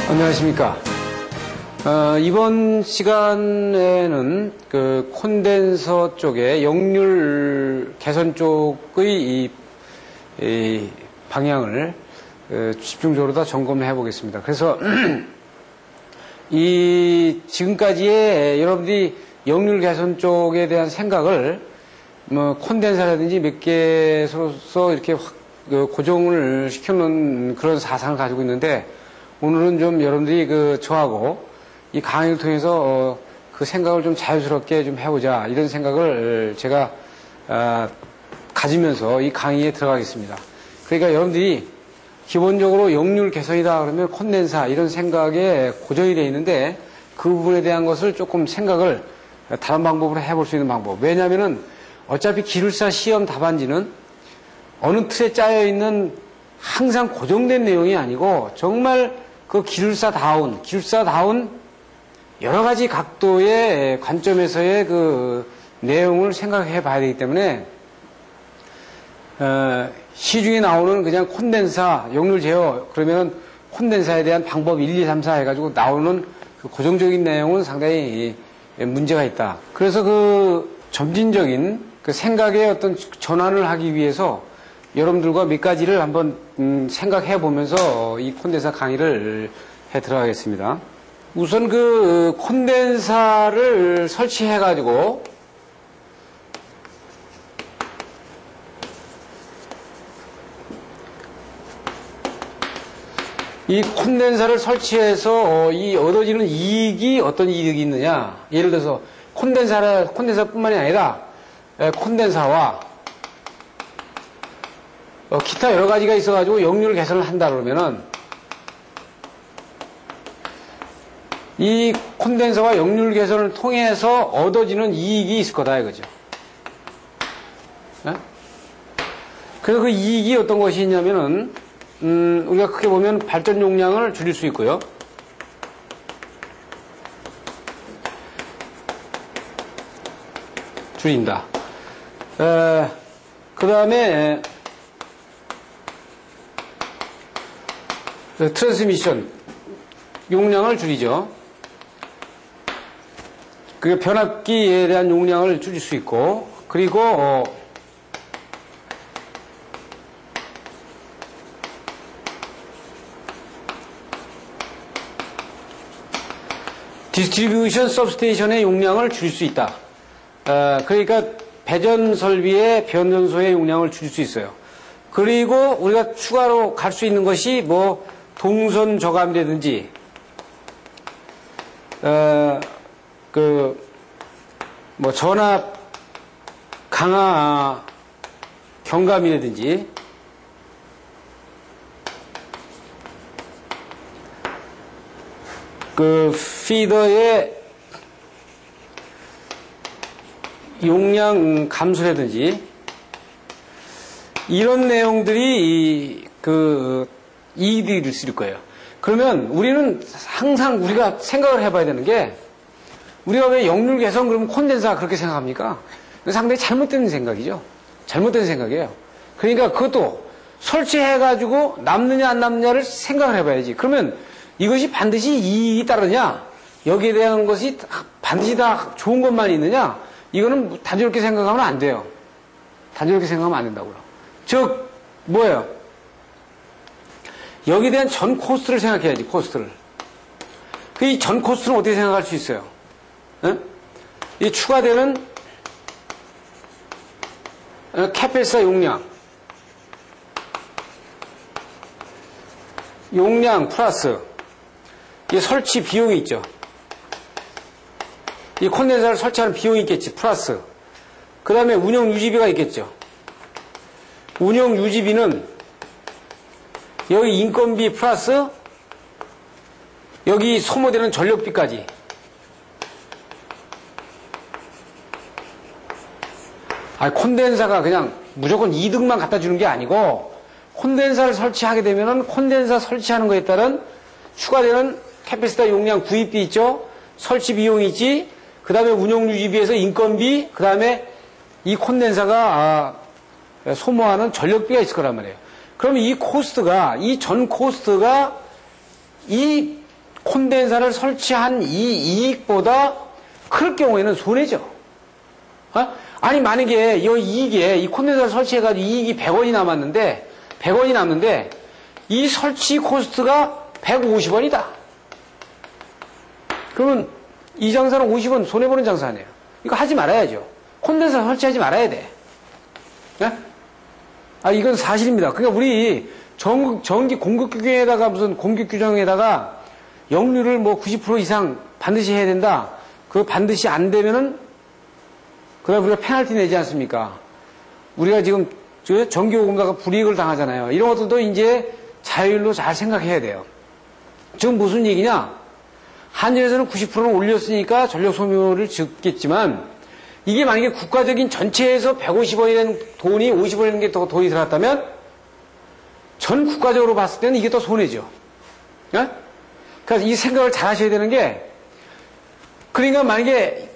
안녕하십니까. 이번 시간에는 그 콘덴서 쪽의 역률 개선 쪽의 이 방향을 집중적으로 다 점검해 보겠습니다. 그래서 이 지금까지의 여러분들이 역률 개선 쪽에 대한 생각을 뭐 콘덴서라든지 몇 개로서 이렇게 고정을 시켜놓은 그런 사상을 가지고 있는데, 오늘은 좀 여러분들이 저하고 이 강의를 통해서 그 생각을 좀 자유스럽게 좀 해보자, 이런 생각을 제가 가지면서 이 강의에 들어가겠습니다. 그러니까 여러분들이 기본적으로 역률 개선이다 그러면 콘덴사 이런 생각에 고정이 되어 있는데, 그 부분에 대한 것을 조금 생각을 다른 방법으로 해볼 수 있는 방법. 왜냐하면은 어차피 기술사 시험 답안지는 어느 틀에 짜여 있는 항상 고정된 내용이 아니고 정말 그 기술사다운 여러 가지 각도의 관점에서의 그 내용을 생각해 봐야 되기 때문에, 시중에 나오는 그냥 콘덴사, 역률 제어, 그러면 콘덴사에 대한 방법 1, 2, 3, 4 해가지고 나오는 그 고정적인 내용은 상당히 문제가 있다. 그래서 그 점진적인 그 생각의 어떤 전환을 하기 위해서 여러분들과 몇 가지를 한번 생각해 보면서 이 콘덴사 강의를 해 들어가겠습니다. 우선 그 콘덴사를 설치해 가지고 이 콘덴사를 설치해서 이 얻어지는 이익이 어떤 이익이 있느냐. 예를 들어서 콘덴사뿐만이 아니라 콘덴사와 기타 여러 가지가 있어가지고 역률 개선을 한다 그러면은 이 콘덴서와 역률 개선을 통해서 얻어지는 이익이 있을 거다 이거죠. 그래서 그 이익이 어떤 것이 있냐면은 우리가 크게 보면 발전 용량을 줄일 수 있고요. 줄인다. 그 다음에 트랜스미션 용량을 줄이죠. 그 변압기에 대한 용량을 줄일 수 있고, 그리고 디스트리뷰션 서브스테이션의 용량을 줄일 수 있다. 그러니까 배전 설비의 변전소의 용량을 줄일 수 있어요. 그리고 우리가 추가로 갈 수 있는 것이 뭐 동선 저감이라든지 뭐 전압 강화 경감이라든지 그 피더의 용량 감소라든지 이런 내용들이 이익이 있을 거예요. 그러면 우리는 항상 우리가 생각을 해봐야 되는 게, 우리가 왜 역률 개선 그러면 콘덴사 그렇게 생각합니까? 상당히 잘못된 생각이죠. 잘못된 생각이에요. 그러니까 그것도 설치해가지고 남느냐 안 남느냐를 생각을 해봐야지. 그러면 이것이 반드시 이익이 따르냐? 여기에 대한 것이 반드시 다 좋은 것만 있느냐? 이거는 단조롭게 생각하면 안 돼요. 단조롭게 생각하면 안 된다고요. 즉, 뭐예요? 여기에 대한 전 코스트를 생각해야지, 코스트를. 이 전 코스트는 어떻게 생각할 수 있어요? 이 추가되는 캐패시터 용량 플러스 이 설치 비용이 있죠. 이 콘덴서를 설치하는 비용이 있겠지, 플러스. 그 다음에 운영 유지비가 있겠죠. 운영 유지비는 여기 인건비 플러스 여기 소모되는 전력비까지. 콘덴사가 그냥 무조건 이득만 갖다 주는 게 아니고, 콘덴사를 설치하게 되면은 콘덴사 설치하는 거에 따른 추가되는 캐패시터 용량 구입비 있죠? 설치 비용이 있지? 그 다음에 운영 유지비에서 인건비, 그 다음에 이 콘덴사가 소모하는 전력비가 있을 거란 말이에요. 그러면 이 코스트가, 이 전 코스트가 이 콘덴사를 설치한 이 이익보다 클 경우에는 손해죠. 아니, 만약에 이 이익에, 이 콘덴사를 설치해가지고 이익이 100원이 남았는데, 100원이 남는데, 이 설치 코스트가 150원이다. 그러면 이 장사는 50원 손해보는 장사 아니에요. 이거 하지 말아야죠. 콘덴사 설치하지 말아야 돼. 이건 사실입니다. 그러니까 우리 전기 공급 규정에다가 무슨 공급 규정에다가 역류를 뭐 90% 이상 반드시 해야 된다. 그거 반드시 안 되면은 그다음 우리가 페널티 내지 않습니까? 우리가 지금 전기요금가가 불이익을 당하잖아요. 이런 것들도 이제 자율로 잘 생각해야 돼요. 지금 무슨 얘기냐? 한전에서는 90%를 올렸으니까 전력 소모를 적겠지만 이게 만약에 국가적인 전체에서 150원이라는 돈이 50원이라는 게 더 돈이 들어갔다면 전 국가적으로 봤을 때는 이게 더 손해죠. 그래서 이 생각을 잘 하셔야 되는 게 그러니까 만약에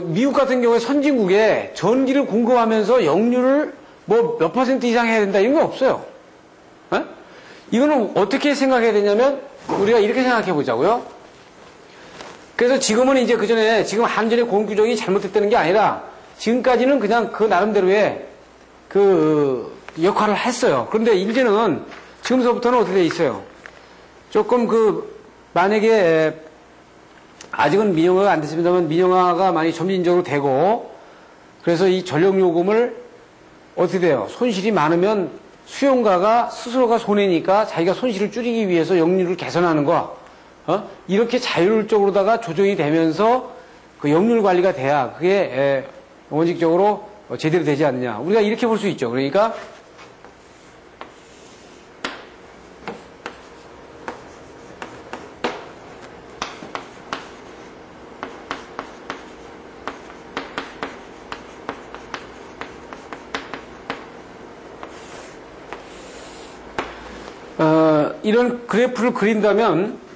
미국 같은 경우에 선진국에 전기를 공급하면서 역류를 뭐 몇 % 이상 해야 된다 이런 거 없어요. 이거는 어떻게 생각해야 되냐면 우리가 이렇게 생각해 보자고요. 그래서 지금은 이제 그 전에 지금 한전의 공급 규정이 잘못됐다는 게 아니라 지금까지는 그냥 그 나름대로의 그 역할을 했어요. 그런데 이제는 지금서부터는 어떻게 돼 있어요? 조금 만약에 아직은 민영화가 안 됐습니다만 민영화가 많이 점진적으로 되고 그래서 이 전력 요금을 어떻게 돼요? 손실이 많으면 수용가가 스스로가 손해니까 자기가 손실을 줄이기 위해서 역류를 개선하는 거 이렇게 자율적으로다가 조정이 되면서 그 역률 관리가 돼야 그게 원칙적으로 제대로 되지 않느냐. 우리가 이렇게 볼 수 있죠. 그러니까 이런 그래프를 그린다면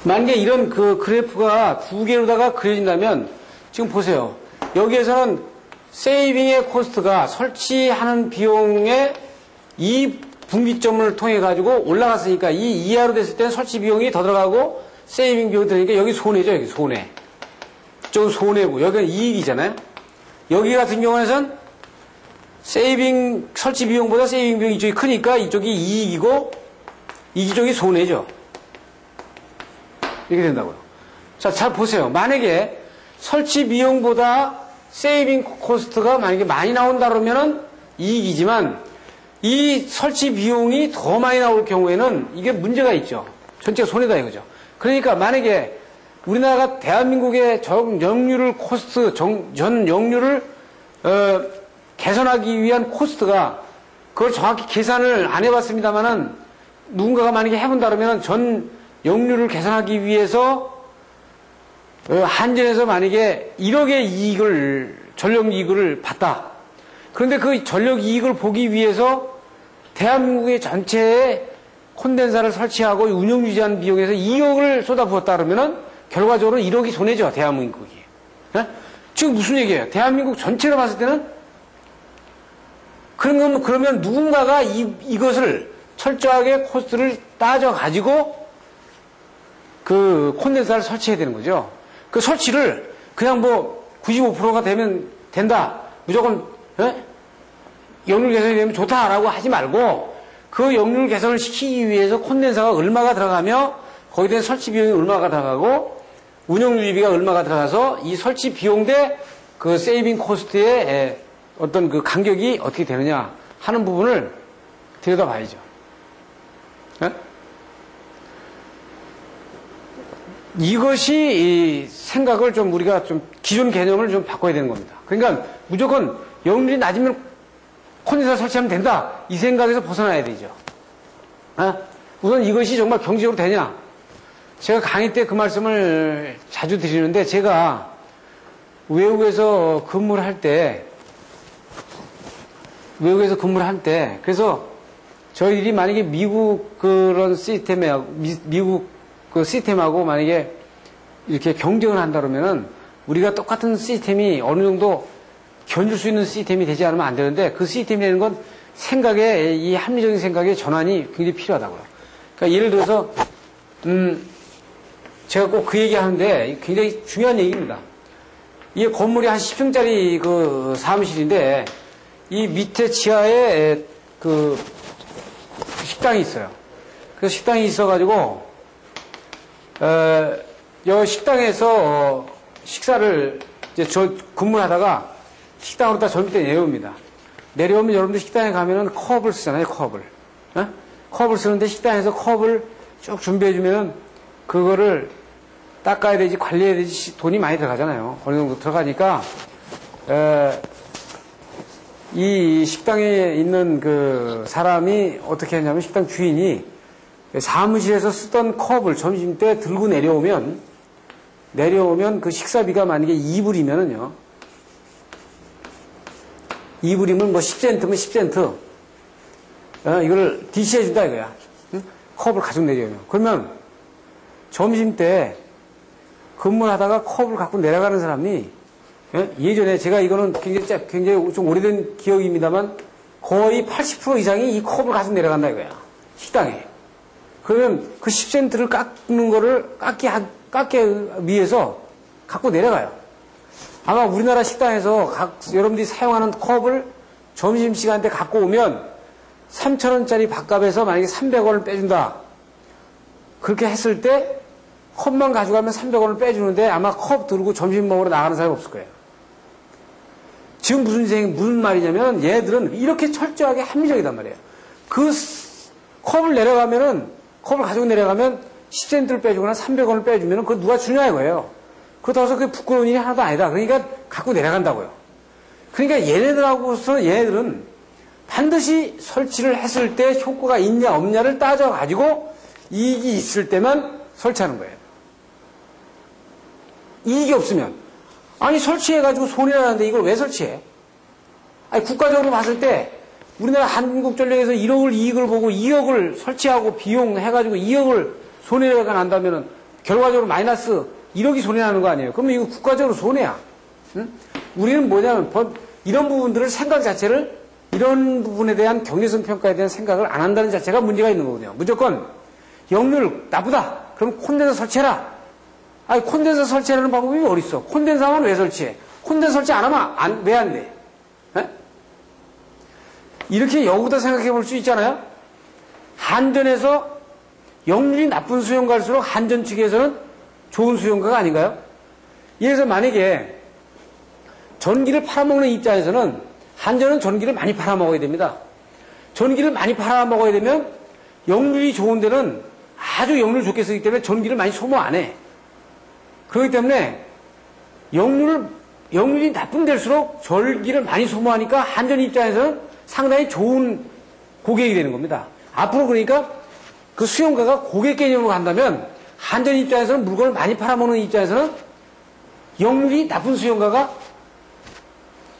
만약에 이런 그래프가 두 개로다가 그려진다면 지금 보세요. 여기에서는 세이빙의 코스트가 설치하는 비용의 이 분기점을 통해 가지고 올라갔으니까 이 이하로 됐을 때는 설치 비용이 더 들어가고 세이빙 비용이 들어가니까 여기 손해죠. 여기 손해. 이쪽은 손해고 여기는 이익이잖아요. 여기 같은 경우에는 세이빙 설치 비용보다 세이빙 비용이 이쪽이 크니까 이쪽이 이익이고 이쪽이 손해죠. 이렇게 된다고요. 자, 잘 보세요. 만약에 설치 비용보다 세이빙 코스트가 만약에 많이 나온다 그러면은 이익이지만 이 설치 비용이 더 많이 나올 경우에는 이게 문제가 있죠. 전체가 손해다 이거죠. 그러니까 만약에 우리나라가 대한민국의 전 역류를 개선하기 위한 코스트가 그걸 정확히 계산을 안 해봤습니다만은 누군가가 만약에 해본다 그러면 전 역류를 개선하기 위해서 한전에서 만약에 1억의 전력 이익을 봤다. 그런데 그 전력 이익을 보기 위해서 대한민국의 전체에 콘덴사를 설치하고 운영 유지하는 비용에서 2억을 쏟아부었다 그러면은 결과적으로 1억이 손해죠. 대한민국이. 지금 무슨 얘기예요? 대한민국 전체로 봤을 때는 그러면 누군가가 이것을 철저하게 코스트를 따져가지고 그 콘덴사를 설치해야 되는 거죠. 그 설치를 그냥 뭐 95%가 되면 된다. 무조건 역률 개선이 되면 좋다라고 하지 말고 그 역률 개선을 시키기 위해서 콘덴사가 얼마가 들어가며 거기에 대한 설치 비용이 얼마가 들어가고 운영 유지비가 얼마가 들어가서 이 설치 비용 대 그 세이빙 코스트의 어떤 그 간격이 어떻게 되느냐 하는 부분을 들여다봐야죠. 이것이 이 생각을 좀 우리가 좀 기존 개념을 좀 바꿔야 되는 겁니다. 그러니까 무조건 영률이 낮으면 콘덴서 설치하면 된다. 이 생각에서 벗어나야 되죠. 우선 이것이 정말 경제적으로 되냐? 제가 강의 때 그 말씀을 자주 드리는데 제가 외국에서 근무를 할 때 그래서 저희들이 만약에 미국 그런 미국 그 시스템하고 만약에 이렇게 경쟁을 한다 그러면은 우리가 똑같은 시스템이 어느 정도 견줄 수 있는 시스템이 되지 않으면 안 되는데 그 시스템이 되는 건 생각의 이 합리적인 생각의 전환이 굉장히 필요하다고요. 그러니까 예를 들어서 제가 꼭 그 얘기 하는데 굉장히 중요한 얘기입니다. 이 건물이 한 10층짜리 그 사무실인데 이 밑에 지하에 그 식당이 있어요. 그래서 식당이 있어가지고 여 식당에서 식사를 이제 저 근무하다가 식당으로 다 저 밑에 내려옵니다. 내려오면 여러분들 식당에 가면은 컵을 쓰잖아요, 컵을. 컵을 쓰는데 식당에서 컵을 쭉 준비해주면은 그거를 닦아야 되지, 관리해야 되지, 돈이 많이 들어가잖아요. 어느 정도 들어가니까, 이 식당에 있는 그 사람이 어떻게 했냐면 식당 주인이 사무실에서 쓰던 컵을 점심때 들고 내려오면 그 식사비가 만약에 2불이면은요. 2불이면 뭐 10센트면 10센트. 이걸 DC해준다 이거야. 응? 컵을 가지고 내려오면. 그러면 점심때 근무를 하다가 컵을 갖고 내려가는 사람이 예전에 제가 이거는 굉장히 좀 오래된 기억입니다만 거의 80% 이상이 이 컵을 가지고 내려간다 이거야. 식당에. 그러면 그 10센트를 깎는 거를 깎기 위해서 갖고 내려가요. 아마 우리나라 식당에서 여러분들이 사용하는 컵을 점심시간 때 갖고 오면 3,000원짜리 밥값에서 만약에 300원을 빼준다. 그렇게 했을 때 컵만 가져가면 300원을 빼주는데 아마 컵 들고 점심 먹으러 나가는 사람이 없을 거예요. 지금 무슨 말이냐면 얘들은 이렇게 철저하게 합리적이단 말이에요. 그 컵을 가지고 내려가면 10센트를 빼주거나 300원을 빼주면 그거 누가 주냐 이거예요. 그렇다고 해서 그게 부끄러운 일이 하나도 아니다. 그러니까 갖고 내려간다고요. 그러니까 얘네들은 반드시 설치를 했을 때 효과가 있냐 없냐를 따져가지고 이익이 있을 때만 설치하는 거예요. 이익이 없으면 아니 설치해가지고 손해나는데 이걸 왜 설치해? 아니 국가적으로 봤을 때 우리나라 한국전력에서 1억을 이익을 보고 2억을 설치하고 비용 해가지고 2억을 손해가 난다면은 결과적으로 마이너스 1억이 손해나는 거 아니에요? 그러면 이거 국가적으로 손해야. 응? 우리는 뭐냐면 이런 부분들을 생각 자체를 이런 부분에 대한 경제성 평가에 대한 생각을 안 한다는 자체가 문제가 있는 거거든요. 무조건 역률 나쁘다. 그럼 콘덴서 설치해라. 아니 콘덴서 설치하는 방법이 어딨어? 콘덴서만 왜 설치해? 콘덴서 설치 안 하면 왜 안 돼? 에? 이렇게 역으로 생각해 볼 수 있잖아요. 한전에서 역률이 나쁜 수용가일수록 한전 측에서는 좋은 수용가가 아닌가요? 예를 들어서 만약에 전기를 팔아먹는 입장에서는 한전은 전기를 많이 팔아먹어야 됩니다. 전기를 많이 팔아먹어야 되면 역률이 좋은 데는 아주 역률 좋게 쓰기 때문에 전기를 많이 소모 안 해. 그렇기 때문에 역률이 나쁜 데일수록 전기를 많이 소모하니까 한전 입장에서는 상당히 좋은 고객이 되는 겁니다. 앞으로 그러니까 그 수용가가 고객 개념으로 간다면 한전 입장에서는 물건을 많이 팔아먹는 입장에서는 역률이 나쁜 수용가가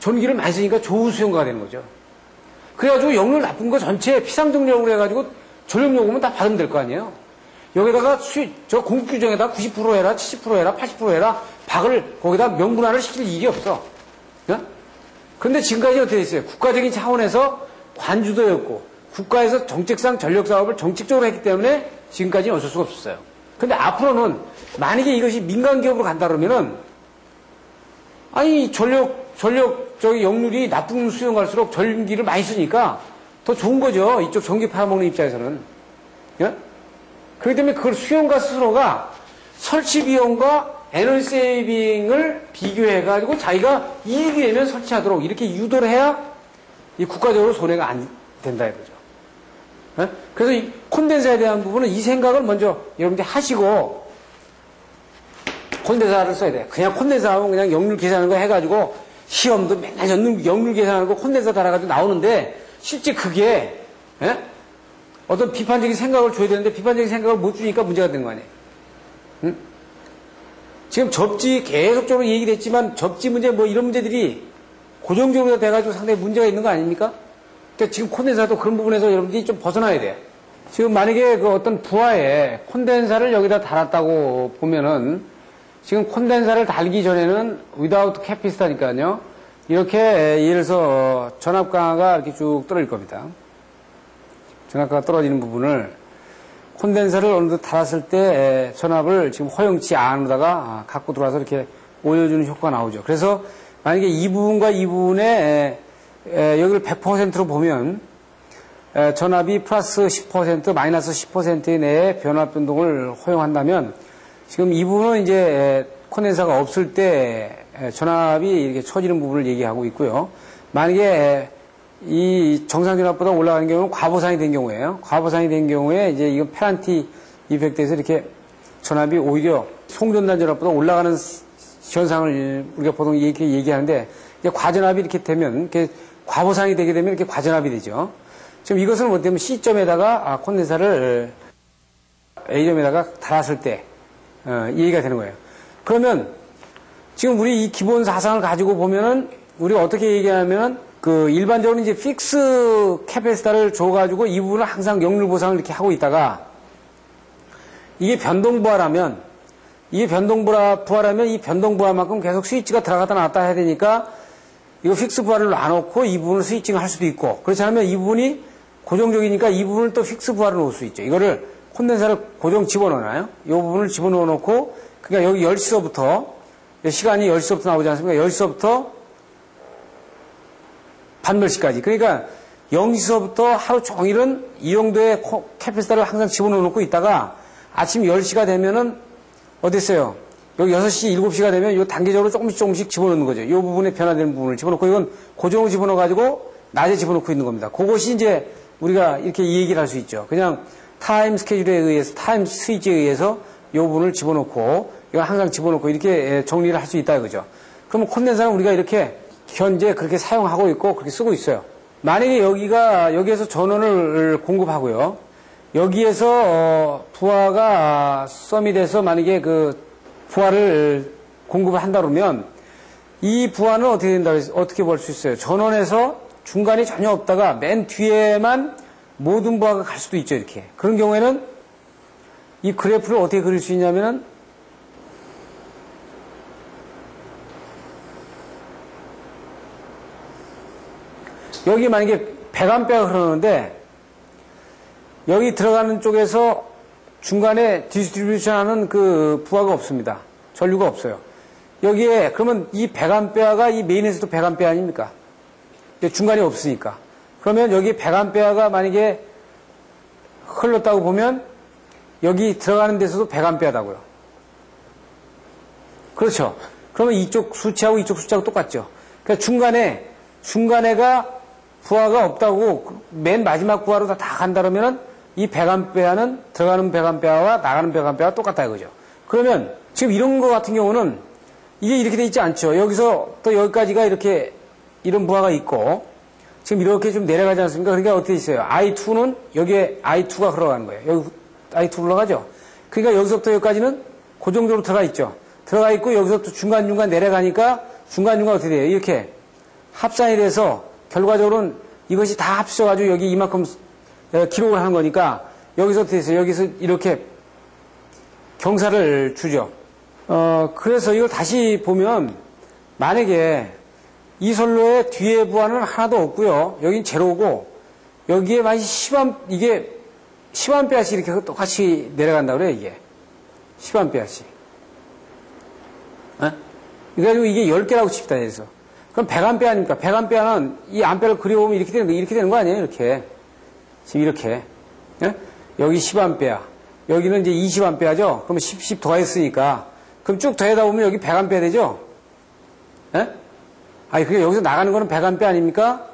전기를 많이 쓰니까 좋은 수용가가 되는 거죠. 그래가지고 역률 나쁜 거 전체에 피상정력으로 해가지고 전력요금은 다 받으면 될 거 아니에요. 여기다가 저 공급 규정에다 90% 해라, 70% 해라, 80% 해라, 박을 거기다 명분화를 시킬 일이 없어. 그런데 지금까지 어떻게 됐어요? 국가적인 차원에서 관주도였고 국가에서 정책상 전력 사업을 정책적으로 했기 때문에 지금까지는 어쩔 수가 없었어요. 근데 앞으로는 만약에 이것이 민간 기업으로 간다 그러면은 아니 저기 역률이 나쁜 수용 갈수록 전기를 많이 쓰니까 더 좋은 거죠. 이쪽 전기 팔아먹는 입장에서는. 예? 그렇기 때문에 그걸 수용가 스스로가 설치 비용과 에너지 세이빙을 비교해가지고 자기가 이익이 되면 설치하도록 이렇게 유도를 해야 이 국가적으로 손해가 안 된다 이거죠. 예? 그래서 이 콘덴서에 대한 부분은 이 생각을 먼저 여러분들이 하시고 콘덴사를 써야 돼. 그냥 콘덴사 하면 그냥 역률 계산하는 거 해가지고 시험도 맨날 역률 계산하는 거 콘덴사 달아가지고 나오는데 실제 그게 예? 어떤 비판적인 생각을 줘야 되는데 비판적인 생각을 못 주니까 문제가 되는 거 아니에요. 응? 지금 접지 계속적으로 얘기됐지만 접지 문제 뭐 이런 문제들이 고정적으로 돼가지고 상당히 문제가 있는 거 아닙니까? 그러니까 지금 콘덴사도 그런 부분에서 여러분들이 좀 벗어나야 돼요. 지금 만약에 그 어떤 부하에 콘덴사를 여기다 달았다고 보면은 지금 콘덴사를 달기 전에는 without capacitor니까요. 이렇게 예를 들어서 전압 강화가 이렇게 쭉 떨어질 겁니다. 전압 강화가 떨어지는 부분을 콘덴사를 어느 정도 달았을 때 전압을 지금 허용치 안으로다가 갖고 들어와서 이렇게 올려주는 효과가 나오죠. 그래서 만약에 이 부분과 이 부분에 여기를 100%로 보면 전압이 플러스 10%, 마이너스 10% 내에 변압 변동을 허용한다면 지금 이 부분은 이제 콘덴사가 없을 때 전압이 이렇게 처지는 부분을 얘기하고 있고요. 만약에 이 정상 전압보다 올라가는 경우는 과보상이 된 경우에요. 과보상이 된 경우에 이제 이건 페널티 이펙트에서 이렇게 전압이 오히려 송전단 전압보다 올라가는 현상을 우리가 보통 이렇게 얘기하는데 이제 과전압이 이렇게 되면 이렇게 과보상이 되게 되면 이렇게 과전압이 되죠. 지금 이것을 뭐 때문에 C점에다가 콘덴사를 A점에다가 달았을 때 이 얘기가 되는 거예요. 그러면 지금 우리 이 기본 사상을 가지고 보면은 우리가 어떻게 얘기하면은 그 일반적으로 이제 픽스 캐패시터를 줘가지고 이 부분을 항상 역률 보상을 이렇게 하고 있다가 이게 변동부하라면 이 변동부하만큼 계속 스위치가 들어갔다 나왔다 해야 되니까 이거 픽스 부하를 놔놓고 이 부분을 스위칭을 할 수도 있고 그렇지 않으면 이 부분이 고정적이니까 이 부분을 또 픽스 부하를 놓을 수 있죠. 이거를 콘덴사를 고정 집어넣어놔요. 이 부분을 집어넣어 놓고 그러니까 여기 10시서부터 시간이 10시서부터 나오지 않습니까? 10시서부터 반멸시까지. 그러니까 0시서부터 하루 종일은 이 정도의 캐패시터를 항상 집어넣어 놓고 있다가 아침 10시가 되면은 어땠어요? 여기 6시, 7시가 되면 이 단계적으로 조금씩 집어넣는 거죠. 이 부분에 변화되는 부분을 집어넣고 이건 고정으로 집어넣어가지고 낮에 집어넣고 있는 겁니다. 그것이 이제 우리가 이렇게 이 얘기를 할 수 있죠. 그냥 타임 스케줄에 의해서, 타임 스위치에 의해서 이 부분을 집어넣고 이걸 항상 집어넣고 이렇게 정리를 할 수 있다 이거죠. 그러면 콘덴사는 우리가 이렇게 현재 그렇게 사용하고 있고 그렇게 쓰고 있어요. 만약에 여기에서 전원을 공급하고요. 여기에서 부하가 썸이 돼서 만약에 그 부하를 공급을 한다 그러면 이 부하는 어떻게 된다, 어떻게 볼 수 있어요? 전원에서 중간이 전혀 없다가 맨 뒤에만 모든 부하가 갈 수도 있죠, 이렇게. 그런 경우에는 이 그래프를 어떻게 그릴 수 있냐면은 여기 만약에 100A가 흐르는데 여기 들어가는 쪽에서 중간에 디스트리뷰션 하는 그 부하가 없습니다. 전류가 없어요. 여기에 그러면 이 100A가 이 메인에서도 100A 아닙니까? 중간이 없으니까. 그러면 여기 100A가 만약에 흘렀다고 보면 여기 들어가는 데서도 100A다고요. 그렇죠. 그러면 이쪽 수치하고 이쪽 수치하고 똑같죠. 그러니까 중간에가 부하가 없다고 맨 마지막 부하로 다 간다 그러면은 이 100A는 들어가는 100A와 나가는 100A가 똑같다 이거죠. 그러면 지금 이런 거 같은 경우는 이게 이렇게 돼 있지 않죠. 여기서 또 여기까지가 이렇게 이런 부하가 있고 지금 이렇게 좀 내려가지 않습니까? 그러니까 어떻게 있어요? I2는 여기에 I2가 흘러가는 거예요. 여기 I2 흘러가죠. 그러니까 여기서부터 여기까지는 고정적으로 들어가 있죠. 들어가 있고 여기서부터 중간중간 내려가니까 중간중간 어떻게 돼요? 이렇게 합산이 돼서 결과적으로는 이것이 다 합쳐가지고 여기 이만큼 기록을 하는 거니까 여기서 어떻게 돼요? 여기서 이렇게 경사를 주죠. 그래서 이걸 다시 보면 만약에 이 선로의 뒤에 부하는 하나도 없고요. 여긴 제로고 여기에 만약 이게 10A씩 이렇게 똑같이 내려간다 그래요. 이게 10A씩. 그래가지고 이게 10개라고 칩시다. 그래서 그럼 100A 아닙니까? 100A는 이 암페를 그려보면 이렇게 되는 거 아니에요? 이렇게 지금 이렇게 여기 10A 여기는 이제 20A죠. 그럼 10 더했으니까 그럼 쭉 더하다 보면 여기 100A 되죠? 그게 여기서 나가는 거는 100A 아닙니까?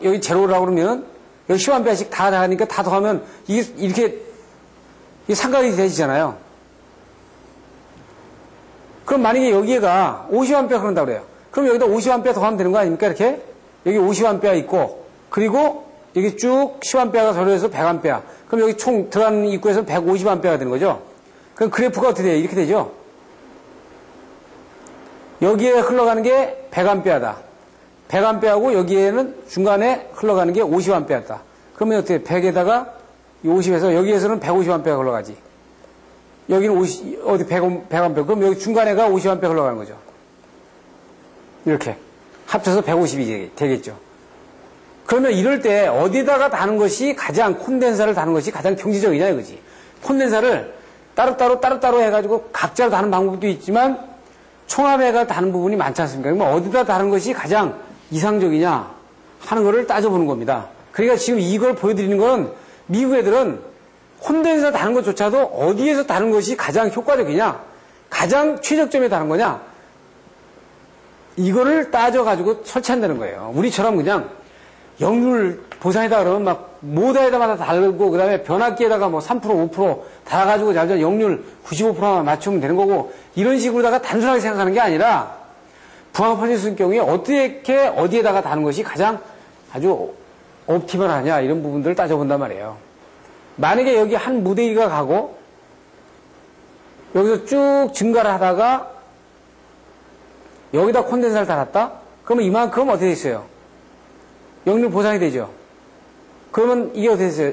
여기 제로라고 그러면 여기 10A씩 다 나가니까 다 더하면 이게 이렇게 삼각이 되지잖아요. 그럼 만약에 여기가 50A 흐른다고 그래요. 그럼 여기다 50A 더하면 되는 거 아닙니까? 이렇게? 여기 50A 있고, 그리고 여기 쭉 10A가 절여서 100A. 그럼 여기 총 들어가는 입구에서 150A가 되는 거죠? 그럼 그래프가 어떻게 돼요? 이렇게 되죠? 여기에 흘러가는 게 100A다. 100A하고 여기에는 중간에 흘러가는 게 50A다. 그러면 어떻게 100에다가 50에서 여기에서는 150A가 흘러가지. 여기는 100A. 그럼 여기 중간에가 50A 흘러가는 거죠. 이렇게. 합쳐서 150이 되겠죠. 그러면 이럴 때 어디다가 다는 것이 가장 콘덴사를 다는 것이 가장 경제적이냐 이거지. 콘덴사를 따로따로 해가지고 각자로 다는 방법도 있지만 총합해가 다는 부분이 많지 않습니까? 그러면 어디다 다는 것이 가장 이상적이냐 하는 거를 따져보는 겁니다. 그러니까 지금 이걸 보여드리는 건 미국 애들은 콘덴사 다는 것조차도 어디에서 다는 것이 가장 효과적이냐, 가장 최적점에 다는 거냐, 이거를 따져가지고 설치한다는 거예요. 우리처럼 그냥 역률 보상이다 그러면 막 모다에다가 달고 그 다음에 변압기에다가 뭐 3%, 5% 달아가지고 잘전 역률 95%만 맞추면 되는 거고 이런 식으로다가 단순하게 생각하는 게 아니라 부하가 퍼졌을 경우에 어떻게 어디에다가 다는 것이 가장 아주 옵티멀하냐 이런 부분들을 따져본단 말이에요. 만약에 여기 한 무대기가 가고 여기서 쭉 증가를 하다가 여기다 콘덴사를 달았다? 그러면 이만큼 어떻게 됐어요? 역률 보상이 되죠. 그러면 이게 어떻게 됐어요?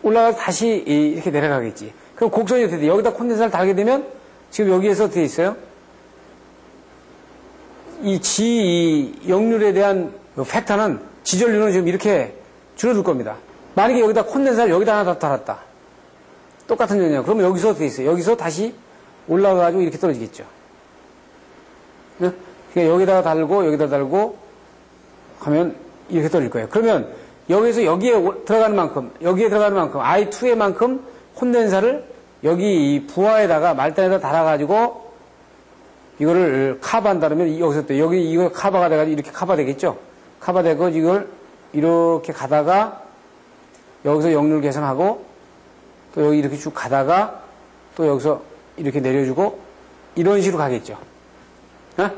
올라가서 다시 이렇게 내려가겠지. 그럼 곡선이 어떻게 돼요? 여기다 콘덴사를 달게 되면 지금 여기에서 어떻게 있어요? 이 역률에 대한 팩터는 지전류는 지금 이렇게 줄어들 겁니다. 만약에 여기다 콘덴사를 여기다 하나 더 달았다. 똑같은 전이야. 그러면 여기서 어떻게 있어요? 여기서 다시 올라가가지고 이렇게 떨어지겠죠. 네? 그러니까 여기다가 달고 여기다 달고 하면 이렇게 떨어질 거예요. 그러면 여기서 여기에 들어가는 만큼 여기에 들어가는 만큼 I2의 만큼 콘덴사를 여기 이 부하에다가 말단에다 달아가지고 이거를 카바한다 그러면 여기서 또 여기 이거 카바가 돼가지고 이렇게 카바 되겠죠. 카바 되고 이걸 이렇게 가다가 여기서 역률 계산하고 또 여기 이렇게 쭉 가다가 또 여기서 이렇게 내려주고 이런 식으로 가겠죠. 어?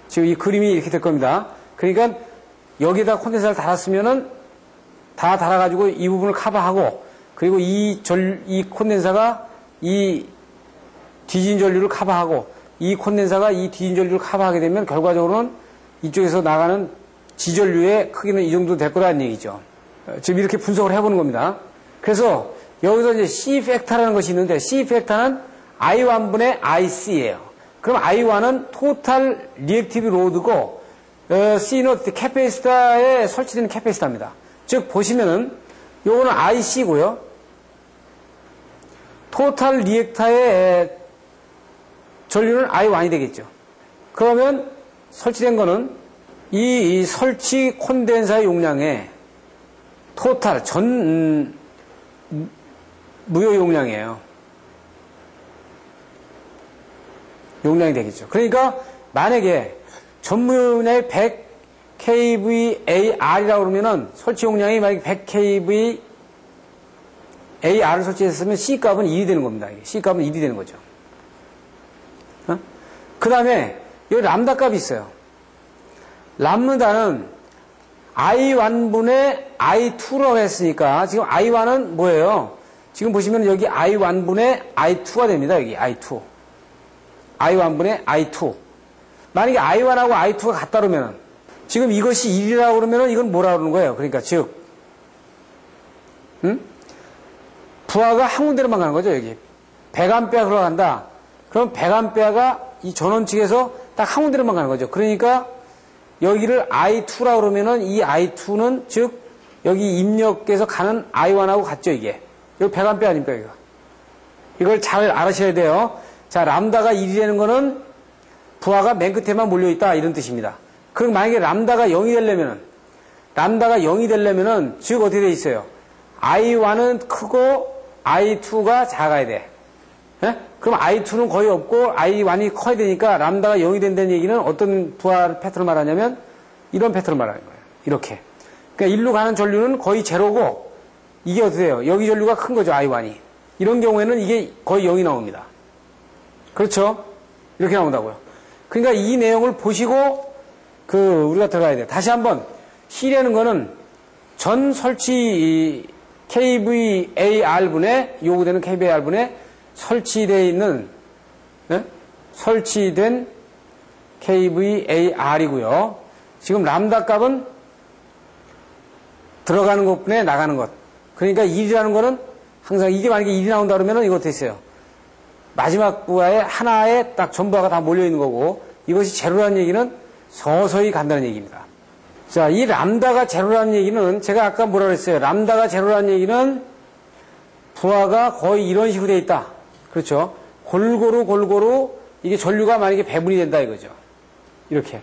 지금 이 그림이 이렇게 될 겁니다. 그러니까 여기다 콘덴사를 달았으면은 다 달아가지고 이 부분을 커버하고 그리고 이 콘덴사가 이 뒤진 전류를 커버하고 이 콘덴사가 이 뒤진 전류를 커버하게 되면 결과적으로는 이쪽에서 나가는 지전류의 크기는 이 정도 될 거라는 얘기죠. 지금 이렇게 분석을 해보는 겁니다. 그래서 여기서 이제 C 팩터라는 것이 있는데 C 팩터는 I1분의 IC예요. 그럼 I1은 토탈 리액티브 로드고 C는 캐패시터에 설치되는 캐패시터입니다. 즉 보시면은 요거는 IC고요. 토탈 리액터의 전류는 I1이 되겠죠. 그러면 설치된 거는 이 설치 콘덴사의 용량의 토탈 전 무효 용량이에요. 용량이 되겠죠. 그러니까 만약에 전무효 용량이 100kVAR이라고 그러면은 설치 용량이 만약에 100kVAR을 설치했으면 C값은 1이 되는 겁니다. C값은 1이 되는 거죠. 그 다음에 여기 람다 값이 있어요. 람다는 I1분의 I2라고 했으니까 지금 I1은 뭐예요? 지금 보시면 여기 I1분의 I2가 됩니다. 여기 I2. I1분의 I2. 만약에 I1하고 I2가 같다 그러면 지금 이것이 1이라고 그러면 이건 뭐라고 그러는 거예요? 그러니까 즉 부하가 한 군데로만 가는 거죠. 여기 100A 흘러간다. 그럼 100A가 이 전원 측에서 딱 한 군데로만 가는 거죠. 그러니까 여기를 I2라고 그러면은 이 I2는 즉 여기 입력에서 가는 I1하고 같죠. 이게 여기 100A 아닙니까? 이거. 이걸 잘 알아셔야 돼요. 자, 람다가 1이 되는 거는 부하가 맨 끝에만 몰려있다 이런 뜻입니다. 그럼 만약에 람다가 0이 되려면은 즉 어떻게 돼 있어요? I1은 크고 I2가 작아야 돼. 예? 그럼 I2는 거의 없고 I1이 커야 되니까 람다가 0이 된다는 얘기는 어떤 부하 패턴을 말하냐면 이런 패턴을 말하는 거예요. 이렇게. 그러니까 일로 가는 전류는 거의 제로고 이게 어떻게 돼요? 여기 전류가 큰 거죠. I1이. 이런 경우에는 이게 거의 0이 나옵니다. 그렇죠? 이렇게 나온다고요. 그러니까 이 내용을 보시고 우리가 들어가야 돼요. 다시 한번 C라는 거는 전 설치 KVAR분에 요구되는 KVAR분에 설치되어 있는 설치된 KVAR이고요. 지금 람다 값은 들어가는 것분에 나가는 것. 그러니까 1이라는 거는 항상 이게 만약에 1이 나온다 그러면 이거 됐어요. 마지막 부하에 하나에 딱 전부하가 다 몰려있는 거고 이것이 제로라는 얘기는 서서히 간다는 얘기입니다. 자, 이 람다가 제로라는 얘기는 제가 아까 뭐라 그랬어요? 람다가 제로라는 얘기는 부하가 거의 이런 식으로 되어 있다. 그렇죠? 골고루 이게 전류가 만약에 배분이 된다 이거죠. 이렇게.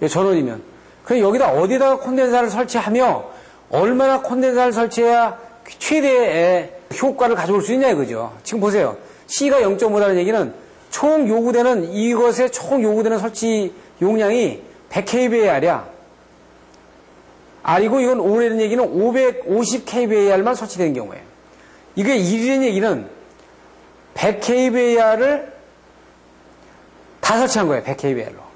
전원이면. 그럼 여기다 어디다가 콘덴사를 설치하며 얼마나 콘덴사를 설치해야 최대의 효과를 가져올 수 있냐 이거죠. 지금 보세요. C가 0.5라는 얘기는 총 요구되는 이것의 총 요구되는 설치 용량이 100kVAR이야. R이고 이건 5라는 얘기는 550kVAR만 설치되는 경우에. 이게 1이라는 얘기는 100kVAR을 다 설치한 거예요. 100kVAR로.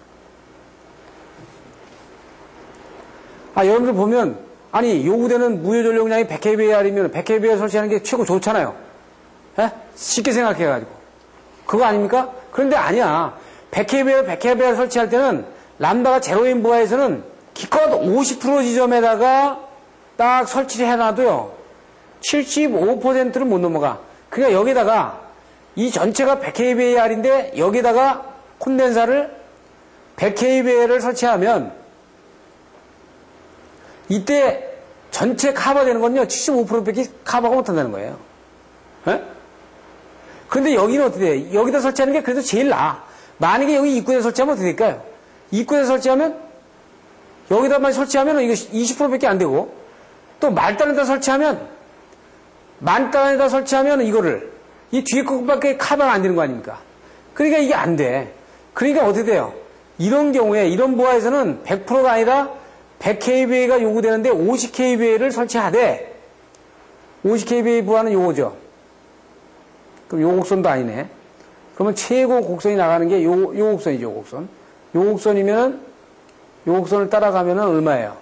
여러분들 보면 아니 요구되는 무효 전력량이 100kVAR이면 100kVAR 설치하는 게 최고 좋잖아요. 쉽게 생각해가지고. 그거 아닙니까? 그런데 아니야. 100kVAR 설치할 때는 람다가 제로인 부하에서는 기껏 50% 지점에다가 딱 설치를 해놔도요. 75%를 못 넘어가. 그러니까 여기다가 이 전체가 100kVAR인데 여기다가 콘덴사를 100kVAR을 설치하면 이때 전체 커버되는 건요 75%밖에 커버가 못한다는 거예요. 그런데 여기는 어떻게 돼? 여기다 설치하는 게 그래도 제일 나아. 만약에 여기 입구에 설치하면 어떻게 될까요? 입구에 설치하면 여기다만 설치하면 이거 20%밖에 안 되고 또 말단에다 설치하면 만단에다 설치하면 이거를 이 뒤에 것밖에 커버가 안 되는 거 아닙니까? 그러니까 이게 안 돼. 그러니까 어떻게 돼요? 이런 경우에 이런 부하에서는 100%가 아니라 100kVA가 요구되는데 50kVA를 설치하되 50kVA 부하는 요거죠. 그럼 요 곡선도 아니네. 그러면 최고 곡선이 나가는 게 요 곡선이죠. 요 곡선. 요 곡선이면은 요 곡선을 따라가면은 얼마예요?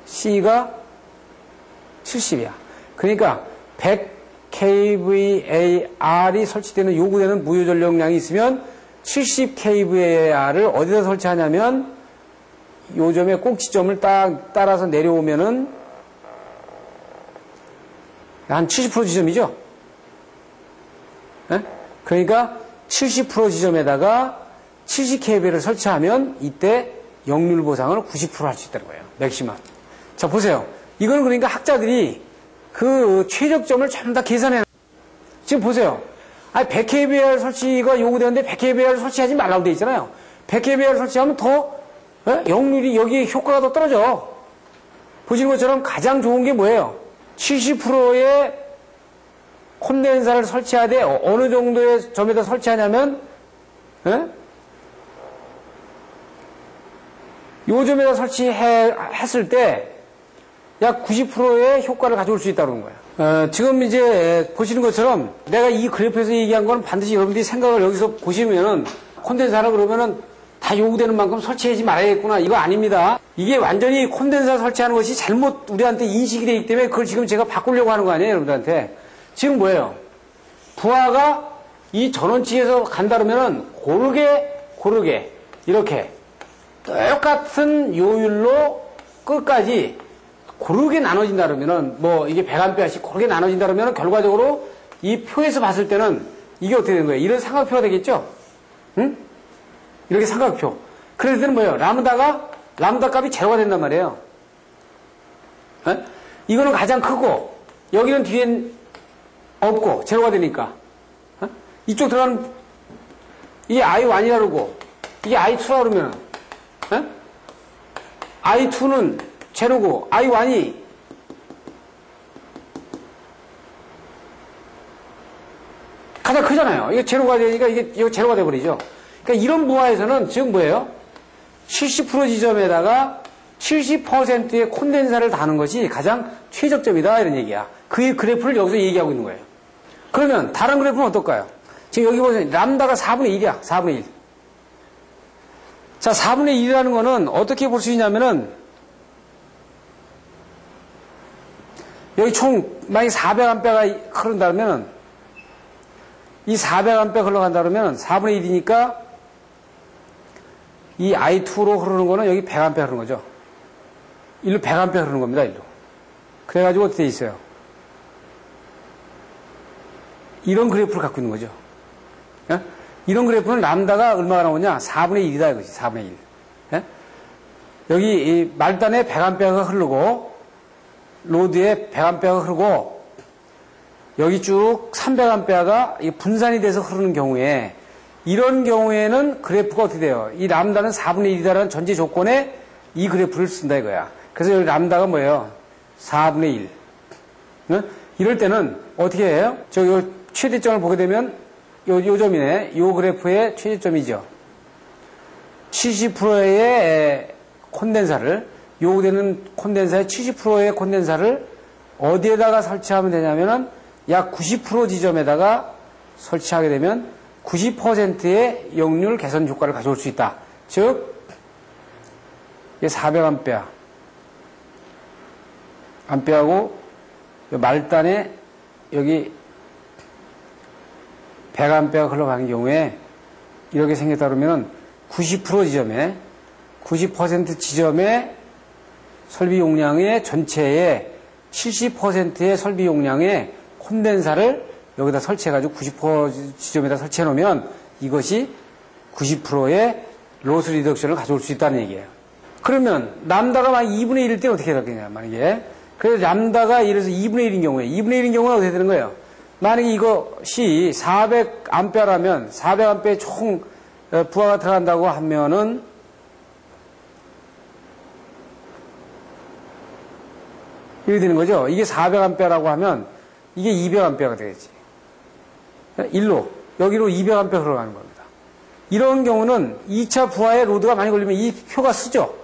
C가 70이야. 그러니까 100kVAR이 설치되는 요구되는 무효 전력량이 있으면 70kVAR을 어디다 설치하냐면 요점의 꼭지점을 딱 따라서 내려오면은 한 70% 지점이죠. 그러니까 70% 지점에다가 70kV를 설치하면 이때 역률 보상을 90% 할 수 있다는 거예요. 맥시멈. 자, 보세요. 이거는 그러니까 학자들이 그 최적점을 전부 다 계산해. 지금 보세요. 100kVAR 설치가 요구되는데 100kVAR 설치하지 말라고 돼 있잖아요. 100kVAR 설치하면 더 역률이 여기 효과가 더 떨어져. 보시는 것처럼 가장 좋은 게 뭐예요? 70%의 콘덴사를 설치하되 어느 정도의 점에다 설치하냐면 요 점에다 설치했을 때 약 90%의 효과를 가져올 수 있다는 거예요. 지금 이제 보시는 것처럼 내가 이 그래프에서 얘기한 건 반드시 여러분들이 생각을 여기서 보시면은 콘덴사라 그러면은 다 요구되는 만큼 설치하지 말아야겠구나. 이거 아닙니다. 이게 완전히 콘덴사 설치하는 것이 잘못 우리한테 인식이 되기 때문에 그걸 지금 제가 바꾸려고 하는 거 아니에요, 여러분들한테. 지금 뭐예요? 부하가 이 전원치에서 간다 그러면은 고르게 이렇게 똑같은 요율로 끝까지 고르게 나눠진다 그러면은 뭐 이게 100A씩 고르게 나눠진다 그러면은 결과적으로 이 표에서 봤을 때는 이게 어떻게 되는 거예요? 이런 삼각표가 되겠죠? 응? 이렇게 삼각표. 그럴 때는 뭐예요? 람다 값이 제로가 된단 말이에요. 이거는 가장 크고 여기는 뒤엔 없고 제로가 되니까 이쪽 들어가는 이게 I1이라 그러고 이게 I2라 그러면 I2는 제로고 I1이 가장 크잖아요. 이게 제로가 되니까 이게 제로가 돼버리죠. 그러니까 이런 부하에서는 지금 뭐예요? 70% 지점에다가 70%의 콘덴사를 다는 것이 가장 최적점이다 이런 얘기야. 그의 그래프를 여기서 얘기하고 있는 거예요. 그러면 다른 그래프는 어떨까요? 지금 여기 보세요. 람다가 4분의 1이야. 4분의 1. 자, 4분의 1이라는 거는 어떻게 볼 수 있냐면은, 여기 총, 만약에 400A가 흐른다면은, 이 400A 흘러간다 그러면 4분의 1이니까, 이 I2로 흐르는 거는 여기 100A 흐르는 거죠. 일로 100A 흐르는 겁니다, 일로. 그래가지고 어떻게 돼 있어요? 이런 그래프를 갖고 있는 거죠. 예? 이런 그래프는 람다가 얼마가 나오냐? 4분의 1이다 이거지. 4분의 1. 예? 여기 이 말단에 100A가 흐르고 로드에 100A가 흐르고 여기 쭉 300A가 분산이 돼서 흐르는 경우에 이런 경우에는 그래프가 어떻게 돼요? 이 람다는 4분의 1이다라는 전제 조건에 이 그래프를 쓴다 이거야. 그래서 여기 람다가 뭐예요? 4분의 1. 예? 이럴 때는 어떻게 해요? 요 최대점을 보게 되면 요 점이네. 요 그래프의 최대점이죠. 70%의 콘덴사를 요구되는 콘덴사의 70%의 콘덴사를 어디에다가 설치하면 되냐면은 약 90% 지점에다가 설치하게 되면 90%의 역률 개선 효과를 가져올 수 있다. 즉 이게 400A 암페하고 말단에 여기 100A가 흘러가는 경우에 이렇게 생겼다 그러면은 90% 지점에 90% 지점의 설비 용량의 전체의 70%의 설비 용량의 콘덴사를 여기다 설치해가지고 90% 지점에다 설치해 놓으면 이것이 90%의 로스 리덕션을 가져올 수 있다는 얘기예요. 그러면 람다가 만약 2분의 1일 때 어떻게 되겠냐 만약에 그래서 람다가 이래서 2분의 1인 경우에 2분의 1인 경우는 어떻게 되는 거예요? 만약에 이것이 400A라면 400A의 총 부하가 들어간다고 하면은 이렇게 되는 거죠. 이게 400A라고 하면 이게 200A가 되겠지. 1로 여기로 200A 흘러가는 겁니다. 이런 경우는 2차 부하에 로드가 많이 걸리면 이 표가 쓰죠.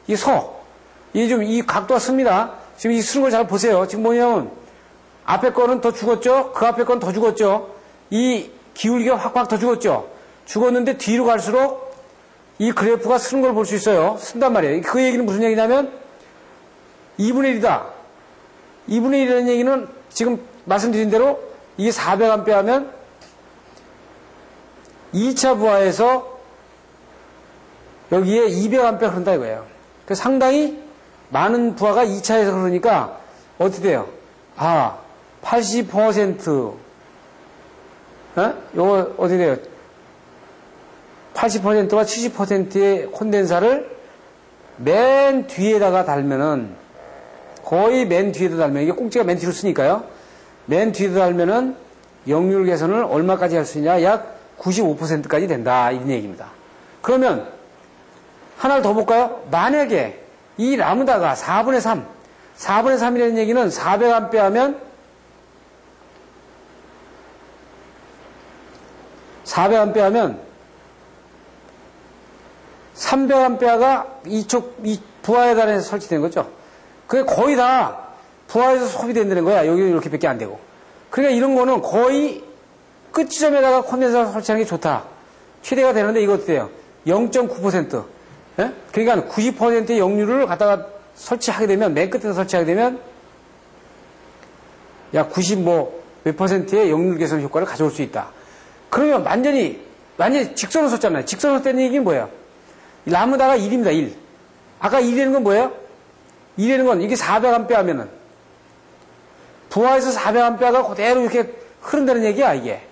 이게 이게 좀 이 각도가 씁니다. 지금 이 쓰는 걸 잘 보세요. 지금 뭐냐면 앞에 거는 더 죽었죠. 그 앞에 건 더 죽었죠. 이 기울기가 확확 더 죽었죠. 죽었는데 뒤로 갈수록 이 그래프가 쓰는 걸 볼 수 있어요. 쓴단 말이에요. 그 얘기는 무슨 얘기냐면 2분의 1이다. 2분의 1이라는 얘기는 지금 말씀드린 대로 이게 400A 하면 2차 부하에서 여기에 200A 흐른다 이거예요. 그 상당히 많은 부하가 2차에서 흐르니까 어떻게 돼요? 80% 요거 어떻게 돼요? 80%와 70%의 콘덴사를 맨 뒤에다가 달면은 거의 맨 뒤에다 달면 이게 꼭지가 맨 뒤로 쓰니까요. 맨 뒤에다 달면은 역률 개선을 얼마까지 할 수 있냐? 약 95%까지 된다 이런 얘기입니다. 그러면 하나를 더 볼까요? 만약에 이 라무다가 4분의 3 4분의 3이라는 얘기는 400A 하면 400A 하면 300A가 이쪽 이 부하에 달해서 설치된 거죠. 그게 거의 다 부하에서 소비된다는 거야. 여기 이렇게밖에 안 되고. 그러니까 이런 거는 거의 끝 지점에다가 콘덴서를 설치하는 게 좋다. 최대가 되는데 이거 어때요? 0.9%. 예? 그러니까 90%의 역률을 갖다가 설치하게 되면 맨 끝에서 설치하게 되면 약 90몇 %의 역률 개선 효과를 가져올 수 있다. 그러면 완전히 직선으로 썼잖아요. 직선으로 썼다는 얘기는 뭐예요? 라무다가 1입니다. 1. 아까 1이라는 건 뭐예요? 1이라는 건 이게 400A 하면은 부하에서 400A가 그대로 이렇게 흐른다는 얘기야 이게.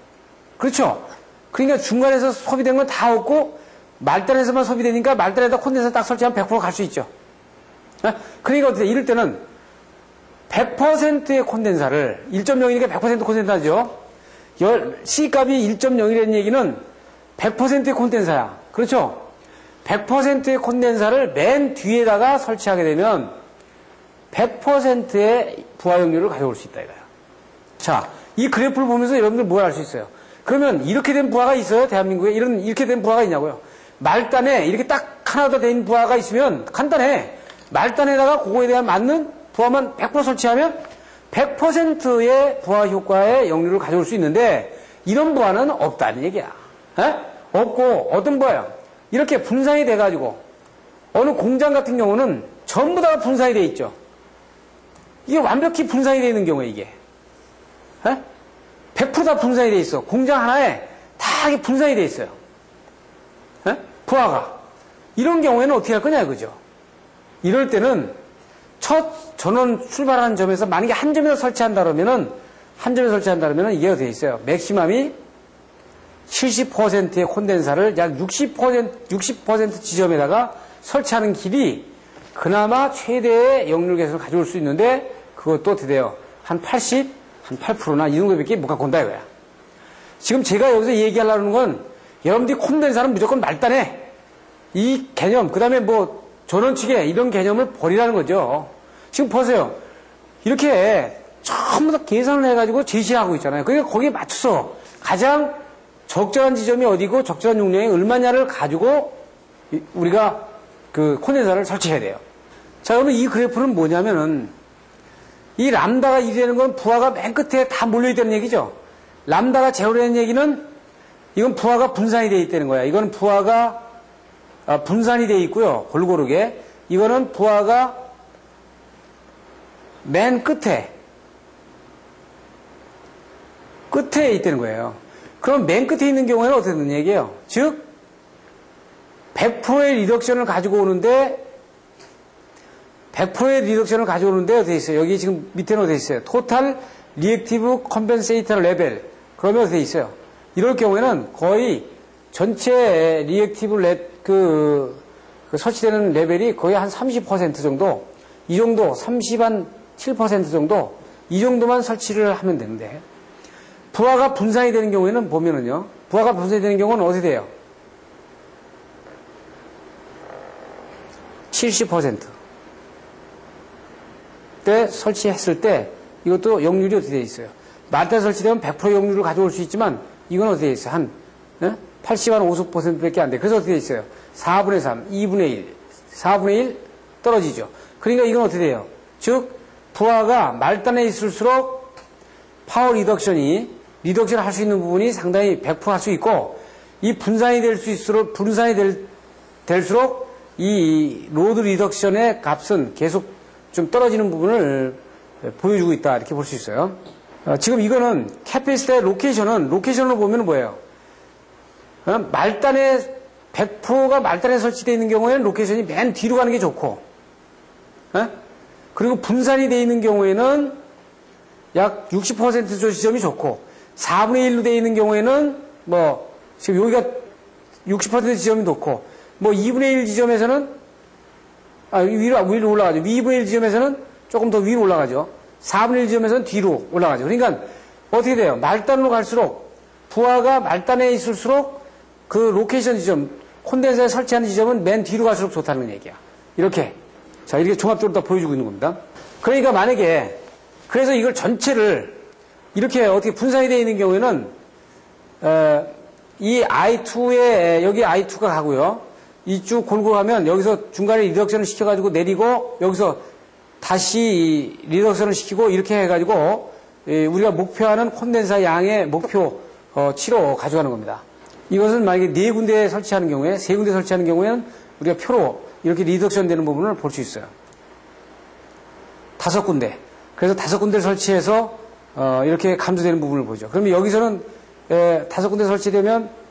그렇죠? 그러니까 중간에서 소비된 건 다 없고 말단에서만 소비되니까 말단에다 콘덴서 딱 설치하면 100% 갈 수 있죠. 그러니까 어떻게 이럴 때는 100%의 콘덴사를 1.0이니까 100% 콘덴사죠. C값이 1.0이라는 얘기는 100%의 콘덴사야. 그렇죠? 100%의 콘덴사를 맨 뒤에다가 설치하게 되면 100%의 부하 역률을 가져올 수 있다 이거야. 자, 이 그래프를 보면서 여러분들 뭘 알 수 있어요? 그러면 이렇게 된 부하가 있어요? 대한민국에 이렇게 된 부하가 있냐고요? 말단에 이렇게 딱 하나 더 된 부하가 있으면 간단해. 말단에다가 그거에 대한 맞는 부하만 100% 설치하면 100%의 부하 효과의 역률을 가져올 수 있는데 이런 부하는 없다는 얘기야. 에? 없고 어떤 부하야? 이렇게 분산이 돼가지고 어느 공장 같은 경우는 전부 다 분산이 돼 있죠. 이게 완벽히 분산이 되어 있는 경우에 이게 100%다 분산이 돼 있어. 공장 하나에 다 이게 분산이 돼 있어요. 에? 부하가. 이런 경우에는 어떻게 할 거냐 이거죠. 이럴 때는 첫 전원 출발하는 점에서 만약에 한 점에서 설치한다 그러면은 이게 되어 있어요. 맥시멈이 70%의 콘덴사를 약 60% 지점에다가 설치하는 길이 그나마 최대의 역률 개선을 가져올 수 있는데 그것도 어떻게 한 80, 한 8%나 이 정도밖에 못 갖고 온다 이거야. 지금 제가 여기서 얘기하려는 건 여러분들이 콘덴사는 무조건 말단에 이 개념, 그 다음에 뭐 전원치계 이런 개념을 버리라는 거죠. 지금 보세요. 이렇게 전부 다 계산을 해가지고 제시하고 있잖아요. 그러니까 거기에 맞춰서 가장 적절한 지점이 어디고 적절한 용량이 얼마냐를 가지고 우리가 그 콘덴사를 설치해야 돼요. 자, 그러면 이 그래프는 뭐냐면은 이 람다가 1이 되는 건 부하가 맨 끝에 다 몰려있다는 얘기죠. 람다가 제로라는 얘기는 이건 부하가 분산이 되어 있다는 거야. 이건 부하가 분산이 되어 있고요. 골고루게. 이거는 부하가 맨 끝에 있다는 거예요. 그럼 맨 끝에 있는 경우에는 어떻게 되는 얘기예요? 즉 100%의 리덕션을 가지고 오는데 어떻게 있어요? 여기 지금 밑에는 어떻게 있어요? 토탈 리액티브 컴펜세이터 레벨. 그러면 어떻게 있어요? 이럴 경우에는 거의 전체 리액티브 설치되는 레벨이 거의 한 30% 정도, 이 정도, 7% 정도, 이 정도만 설치를 하면 되는데, 부하가 분산이 되는 경우에는 보면은요, 부하가 분산이 되는 경우는 어떻게 돼요? 70% 때 설치했을 때 이것도 역률이 어떻게 되어 있어요? 만대 설치되면 100% 역률을 가져올 수 있지만 이건 어떻게 되어 있어요? 한 80, 한 50%밖에 안 돼. 그래서 어떻게 되어 있어요? 4분의 3, 2분의 1, 4분의 1 떨어지죠. 그러니까 이건 어떻게 돼요? 즉 부하가 말단에 있을수록 파워 리덕션을 할 수 있는 부분이 상당히 100% 할 수 있고, 이 분산이 될수록 이 로드 리덕션의 값은 계속 좀 떨어지는 부분을 보여주고 있다. 이렇게 볼 수 있어요. 지금 이거는 캐패시터의 로케이션으로 보면 뭐예요? 말단에 100%가 말단에 설치되어 있는 경우에는 로케이션이 맨 뒤로 가는 게 좋고, 그리고 분산이 되어 있는 경우에는 약 60% 지점이 좋고, 4분의 1로 되어 있는 경우에는 뭐 지금 여기가 60% 지점이 높고, 뭐 2분의 1 지점에서는 위로 올라가죠. 2분의 1 지점에서는 조금 더 위로 올라가죠. 4분의 1 지점에서는 뒤로 올라가죠. 그러니까 어떻게 돼요? 말단으로 갈수록 부하가 말단에 있을수록 그 로케이션 지점, 콘덴서에 설치하는 지점은 맨 뒤로 갈수록 좋다는 얘기야. 이렇게 종합적으로 다 보여주고 있는 겁니다. 그러니까 만약에 그래서 이걸 전체를 이렇게 어떻게 분산이 되어 있는 경우에는 이 I2에 여기 I2가 가고요. 이쭉 골고 가면 여기서 중간에 리덕션을 시켜가지고 내리고 여기서 다시 리덕션을 시키고 이렇게 해가지고 우리가 목표하는 콘덴사 양의 목표치로 가져가는 겁니다. 이것은 만약에 4군데에 설치하는 경우에 3군데 설치하는 경우에는 우리가 표로 이렇게 리덕션 되는 부분을 볼 수 있어요. 5군데. 그래서 5군데를 설치해서 이렇게 감소되는 부분을 보죠. 그러면 여기서는 5군데 설치되면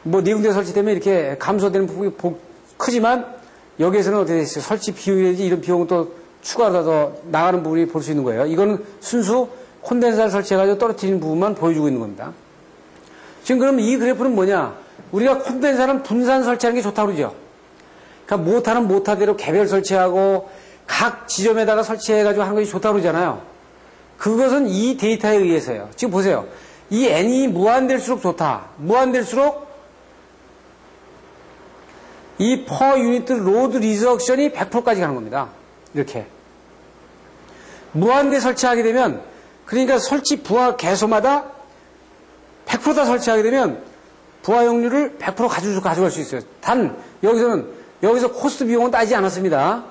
뭐 4군데 설치되면 이렇게 감소되는 부분이 크지만 여기에서는 어떻게 되어 있어요? 설치 비용이라든지 이런 비용은 또 추가로 더 나가는 부분이 볼 수 있는 거예요. 이거는 순수 콘덴서를 설치해가지고 떨어뜨리는 부분만 보여주고 있는 겁니다. 지금 그럼 이 그래프는 뭐냐? 우리가 콘덴서는 분산 설치하는 게 좋다고 그러죠. 그러니까 모타는 모타대로 개별 설치하고 각 지점에다가 설치해가지고 하는 것이 좋다고 그러잖아요. 그것은 이 데이터에 의해서요. 지금 보세요. 이 n이 무한될수록 좋다. 무한될수록 이 per 유니트 로드 리덕션이 100%까지 가는 겁니다. 이렇게. 무한대 설치하게 되면, 그러니까 설치 부하 개소마다 100%다 설치하게 되면 부하 역률을 100% 가져갈 수 있어요. 단, 여기서 코스트 비용은 따지지 않았습니다.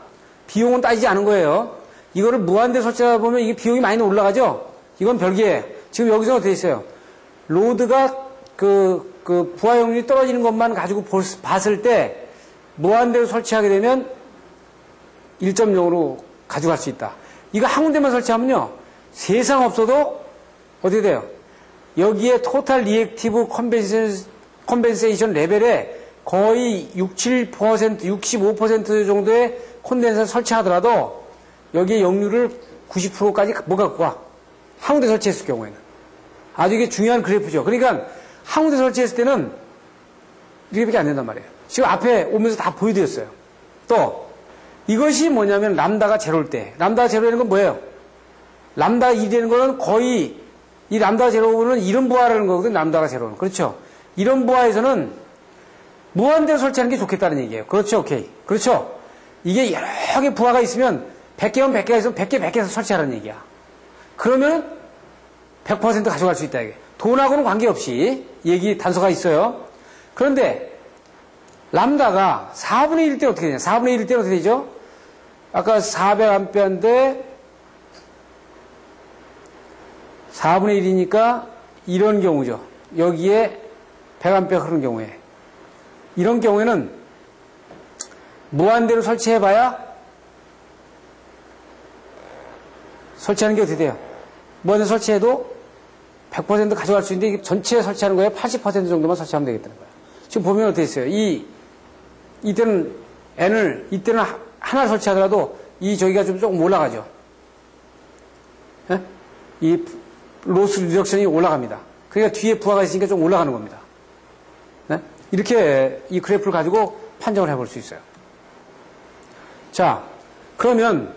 비용은 따지지 않은 거예요. 이거를 무한대 설치하다 보면 이게 비용이 많이 올라가죠? 이건 별개예요. 지금 여기서 어떻게 있어요? 로드가 부하 역률이 떨어지는 것만 가지고 봤을 때 무한대로 설치하게 되면 1.0으로 가져갈 수 있다. 이거 한 군데만 설치하면요. 세상 없어도 어떻게 돼요? 여기에 토탈 리액티브 컴pen세이션 레벨에 거의 67%, 65% 정도의 콘덴서를 설치하더라도 여기에 역률을 90%까지 못 갖고 와. 한 군데 설치했을 경우에는. 아주 이게 중요한 그래프죠. 그러니까 한 군데 설치했을 때는 이렇게밖에 안 된단 말이에요. 지금 앞에 오면서 다 보여드렸어요. 또 이것이 뭐냐면 람다가 제로일 때. 람다가 제로라는 건 뭐예요? 람다가 1이 되는 거는 거의 이 람다가 제로는 이런 부하라는 거거든. 람다가 제로는. 그렇죠? 이런 부하에서는 무한대로 설치하는 게 좋겠다는 얘기예요. 그렇죠? 오케이. 그렇죠? 이게 여러 개 부하가 있으면 100개면 100개가 있으면 100개 100개에서 설치하라는 얘기야. 그러면 100% 가져갈 수 있다 이게. 돈하고는 관계없이 얘기 단서가 있어요. 그런데 람다가 4분의 1일 때 어떻게 되냐? 4분의 1일 때 어떻게 되죠? 아까 400A인데 4분의 1이니까 이런 경우죠. 여기에 100A 흐르는 경우에. 이런 경우에는 무한대로 설치해봐야 설치하는 게 어떻게 돼요? 무한대로 설치해도 100% 가져갈 수 있는데 전체 설치하는 거에 80% 정도만 설치하면 되겠다는 거예요. 지금 보면 어떻게 있어요? 이때는 이때는 하나 설치하더라도 저기가 좀 조금 올라가죠. 예? 이 로스 리덕션이 올라갑니다. 그러니까 뒤에 부하가 있으니까 좀 올라가는 겁니다. 예? 이렇게 이 그래프를 가지고 판정을 해볼 수 있어요. 자, 그러면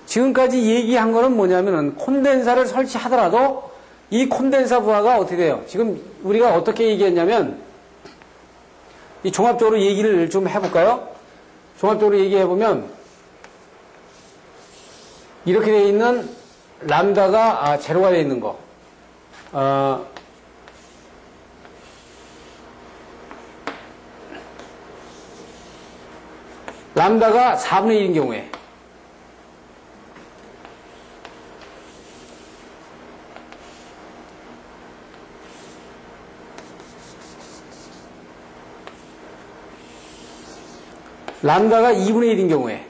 지금까지 얘기한 거는 뭐냐면은 콘덴사를 설치하더라도 이 콘덴사 부하가 어떻게 돼요? 지금 우리가 어떻게 얘기했냐면 이 종합적으로 얘기를 좀 해볼까요? 종합적으로 얘기해보면 이렇게 되어 있는 람다가 제로가 되어 있는 거 람다가 4분의 1인 경우에 람다가 2분의 1인 경우에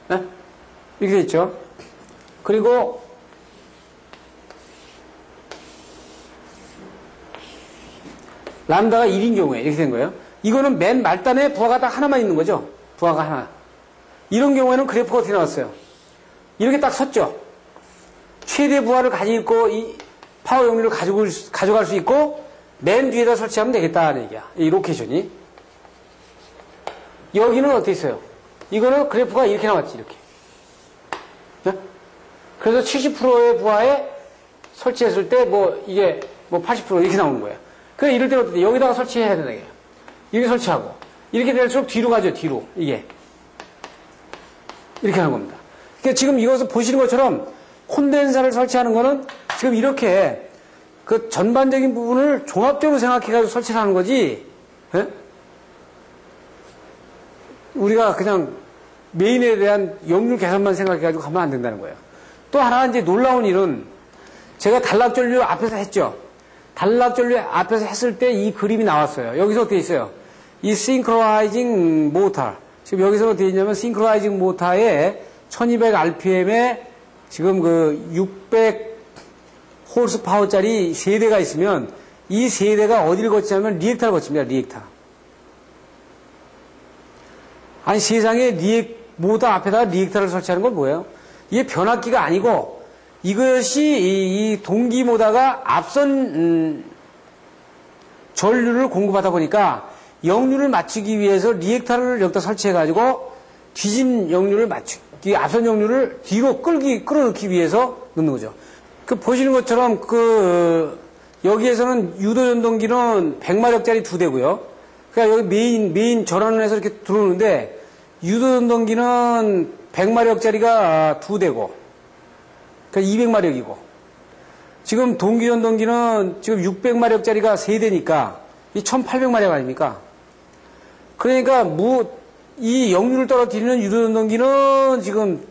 네? 이렇게 됐죠. 그리고 람다가 1인 경우에 이렇게 된 거예요. 이거는 맨 말단에 부하가 딱 하나만 있는 거죠. 부하가 하나. 이런 경우에는 그래프가 어떻게 나왔어요? 이렇게 딱 섰죠. 최대 부하를 가지고 있고 이 파워 용률을 가져갈 수 있고 맨 뒤에다 설치하면 되겠다는 얘기야. 이 로케이션이. 여기는 어떻게 있어요? 이거는 그래프가 이렇게 나왔지, 이렇게. 네? 그래서 70%의 부하에 설치했을 때 이게 80% 이렇게 나오는 거예요. 그래, 이럴 때는 어떻게 여기다가 설치해야 된다, 이게. 이렇게 설치하고. 이렇게 될수록 뒤로 가죠, 뒤로. 이게. 이렇게 하는 겁니다. 그러니까 지금 이것을 보시는 것처럼 콘덴사를 설치하는 거는 지금 이렇게 그 전반적인 부분을 종합적으로 생각해가지고 설치를 하는 거지, 네? 우리가 그냥 메인에 대한 역률 계산만 생각해가지고 가면 안 된다는 거예요. 또 하나 이제 놀라운 일은 제가 단락전류 앞에서 했죠. 단락전류 앞에서 했을 때 이 그림이 나왔어요. 여기서 어떻게 있어요? 이 싱크로나이징 모터. 지금 여기서 어떻게 있냐면 싱크로나이징 모터에 1200rpm에 지금 그 600 홀스 파워짜리 3대가 있으면 이 3대가 어디를 거치냐면 리액터를 거칩니다. 리액터. 아니 세상에 모터 앞에다가 리액터를 설치하는 건 뭐예요? 이게 변압기가 아니고 이것이 이 동기 모터가 앞선 전류를 공급하다 보니까 역률을 맞추기 위해서 리액터를 여기다 설치해가지고 뒤진 역률을 앞선 역률을 뒤로 끌어넣기 위해서 넣는 거죠. 보시는 것처럼 여기에서는 유도전동기는 100마력짜리 2대고요. 그러니까 여기 메인 전원을 해서 이렇게 들어오는데 유도전동기는 100마력짜리가 2대고 그러니까 200마력이고 지금 동기전동기는 지금 600마력짜리가 3대니까 이 1800마력 아닙니까? 그러니까 이 역률을 떨어뜨리는 유도전동기는 지금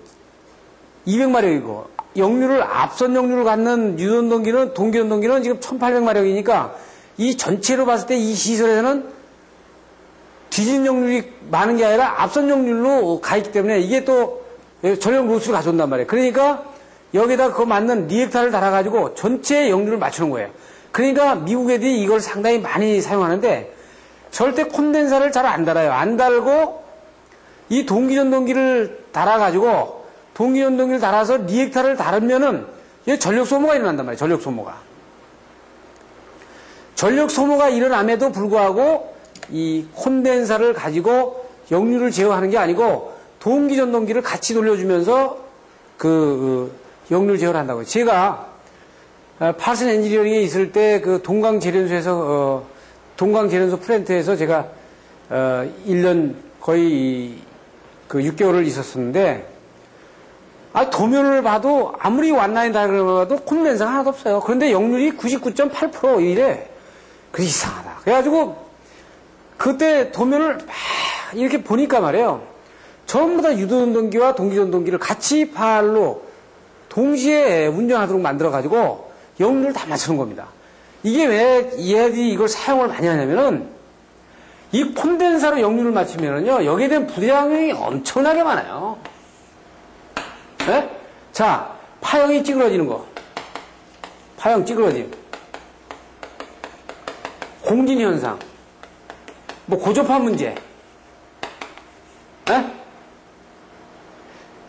200마력이고 역류를, 앞선 역류를 갖는 유전동기는, 동기전동기는 지금 1800마력이니까 이 전체로 봤을 때 이 시설에서는 뒤진 역률이 많은 게 아니라 앞선 역률로 가 있기 때문에 이게 또 전력 로스를 가져온단 말이에요. 그러니까 여기다 그거 맞는 리액터를 달아가지고 전체 역률을 맞추는 거예요. 그러니까 미국 애들이 이걸 상당히 많이 사용하는데 절대 콘덴사를 잘 안 달아요. 안 달고 이 동기전동기를 달아가지고 동기전동기를 달아서 리액터를 달으면은 전력 소모가 일어난단 말이에요. 전력 소모가. 전력 소모가 일어남에도 불구하고 이 콘덴사를 가지고 역류를 제어하는 게 아니고 동기전동기를 같이 돌려주면서 역류를 제어를 한다고요. 제가 파슨 엔지니어링에 있을 때 그 동강제련소에서 동강제련소 플랜트에서 제가 1년 거의 그 6개월을 있었었는데 도면을 봐도 아무리 완라인 다이어그램을 봐도 콘덴사가 하나도 없어요. 그런데 역률이 99.8% 이래. 그게 이상하다. 그래가지고 그때 도면을 막 이렇게 보니까 말이에요. 전부 다 유도전동기와 동기전동기를 같이 발로 동시에 운전하도록 만들어가지고 역률을 다 맞추는 겁니다. 이게 왜 얘들이 이걸 사용을 많이 하냐면은 이 콘덴사로 역률을 맞추면은요, 여기에 대한 부작용이 엄청나게 많아요. 네? 자, 파형이 찌그러지는 거. 파형 찌그러짐. 공진 현상. 뭐 고접한 문제. 네?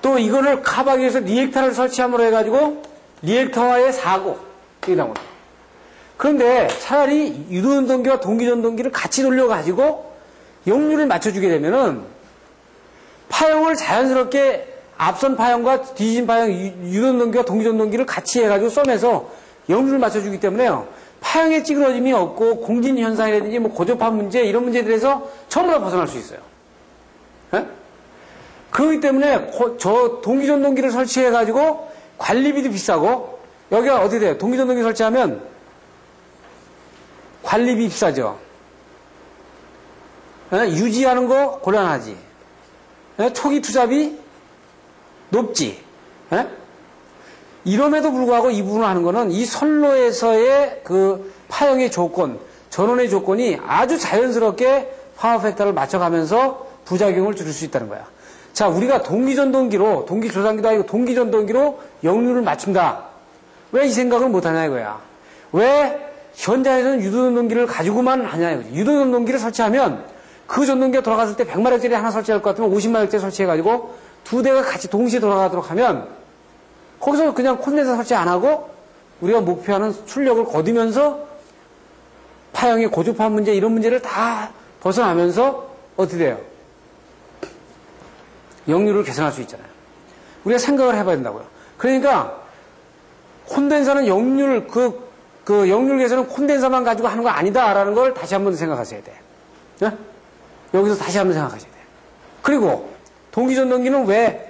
또 이거를 카바기 위해서 리액터를 설치함으로 해가지고 리액터와의 사고. 이게 나옵니다. 그런데 차라리 유도전동기와 동기전동기를 같이 돌려가지고 역률을 맞춰주게 되면은 파형을 자연스럽게 앞선 파형과 뒤진 파형, 유도전동기와 동기전동기를 같이 해가지고 썸에서 역률을 맞춰주기 때문에요. 파형의 찌그러짐이 없고 공진현상이라든지 뭐 고접한 문제 이런 문제들에서 전부 다 벗어날 수 있어요. 네? 그렇기 때문에 저 동기전동기를 설치해가지고 관리비도 비싸고 여기가 어떻게 돼요? 동기전동기 설치하면 관리비 비싸죠. 네? 유지하는 거 곤란하지. 네? 초기 투자비 높지. 네? 이럼에도 불구하고 이 부분을 하는 거는 이 선로에서의 그 파형의 조건, 전원의 조건이 아주 자연스럽게 파워 팩터를 맞춰가면서 부작용을 줄일 수 있다는 거야. 자, 우리가 동기전동기로, 동기조상기도 아니고 동기전동기로 역률을 맞춘다. 왜 이 생각을 못하냐 이거야. 왜 현장에서는 유도전동기를 가지고만 하냐 이거지. 유도전동기를 설치하면 그 전동기가 돌아갔을 때 100마력짜리 하나 설치할 것 같으면 50마력짜리 설치해가지고 두 대가 같이 동시에 돌아가도록 하면 거기서 그냥 콘덴서 설치 안 하고 우리가 목표하는 출력을 거두면서 파형의 고주파 문제 이런 문제를 다 벗어나면서 어떻게 돼요? 역률을 개선할 수 있잖아요. 우리가 생각을 해봐야 된다고요. 그러니까 콘덴서는 역률 그 역률 개선은 콘덴서만 가지고 하는 거 아니다라는 걸 다시 한번 생각하셔야 돼. 네? 여기서 다시 한번 생각하셔야 돼. 그리고 동기전동기는 왜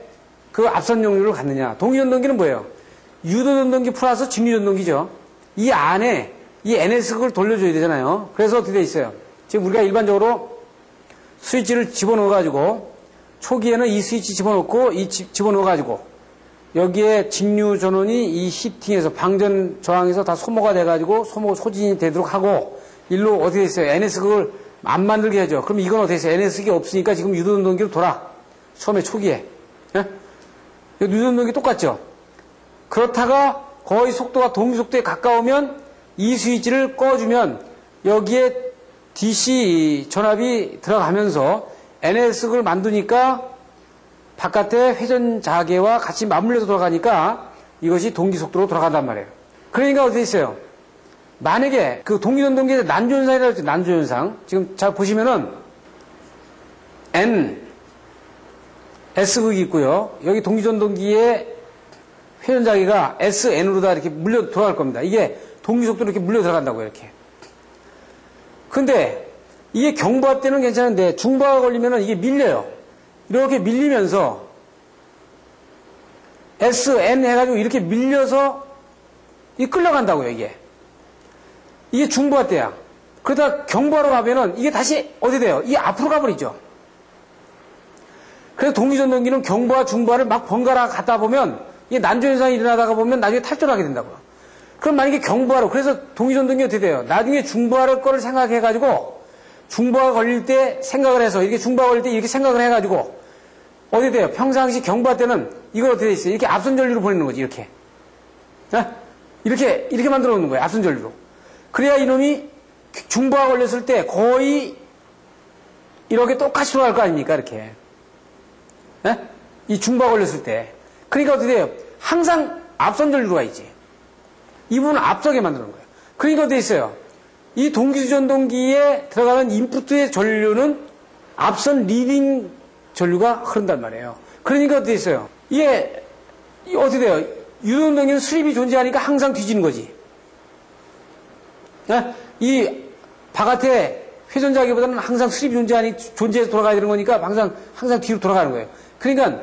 그 앞선 역률을 갖느냐? 동기전동기는 뭐예요? 유도전동기 플러스 직류전동기죠. 이 안에 이 NS극을 돌려줘야 되잖아요. 그래서 어떻게 돼 있어요? 지금 우리가 일반적으로 스위치를 집어넣어가지고 초기에는 이 스위치 집어넣고 이 집어넣어가지고 여기에 직류 전원이 이 히팅에서 방전 저항에서 다 소모가 돼가지고 소진이 되도록 하고 일로 어떻게 돼 있어요? NS극을 안 만들게 하죠. 그럼 이건 어떻게 있어요? NS극이 없으니까 지금 유도전동기로 돌아. 처음에 초기에. 예? 유도전동기 똑같죠? 그렇다가 거의 속도가 동기속도에 가까우면 이 스위치를 꺼주면 여기에 DC 전압이 들어가면서 NS극을 만드니까 바깥에 회전 자계와 같이 맞물려서 돌아가니까 이것이 동기속도로 돌아간단 말이에요. 그러니까 어떻게 있어요? 만약에 그 동기전동기의 난조현상이라고 했죠. 난조현상. 지금 잘 보시면은 N S극이 있고요. 여기 동기전동기의 회전자기가 SN으로 다 이렇게 물려 들어갈 겁니다. 이게 동기속도로 이렇게 물려 들어간다고요, 이렇게. 근데 이게 경부하 때는 괜찮은데 중부하가 걸리면은 이게 밀려요. 이렇게 밀리면서 SN 해가지고 이렇게 밀려서 이 끌려간다고요, 이게. 이게 중부하 때야. 그러다 경부하로 가면은 이게 다시 어디 돼요? 이 앞으로 가버리죠. 그래서 동기전동기는 경부하, 중부하를 막 번갈아 갔다 보면 이게 난조현상이 일어나다가 보면 나중에 탈출하게 된다고요. 그럼 만약에 경부하로, 그래서 동기전동기 어떻게 돼요? 나중에 중부하로 거를 생각해가지고, 중부하 걸릴 때 생각을 해서, 이렇게 중부하 걸릴 때 이렇게 생각을 해가지고, 어떻게 돼요? 평상시 경부하 때는 이걸 어떻게 돼 있어요? 이렇게 앞선 전류로 보내는 거지, 이렇게. 이렇게 만들어 놓는 거예요, 앞선 전류로. 그래야 이놈이 중부하 걸렸을 때 거의 이렇게 똑같이 돌아갈 거 아닙니까, 이렇게. 이 중부하 걸렸을 때. 그러니까 어떻게 돼요? 항상 앞선 전류로 가 있지. 이 부분을 앞서게 만드는 거예요. 그러니까 어떻게 있어요? 이 동기전동기에 들어가는 인풋의 전류는 앞선 리딩 전류가 흐른단 말이에요. 그러니까 어떻게 있어요? 이게 어떻게 돼요? 유동동기는 수립이 존재하니까 항상 뒤지는 거지. 이 바깥에 회전자기보다는 항상 수립이 존재해서 돌아가야 되는 거니까 항상 뒤로 돌아가는 거예요. 그러니까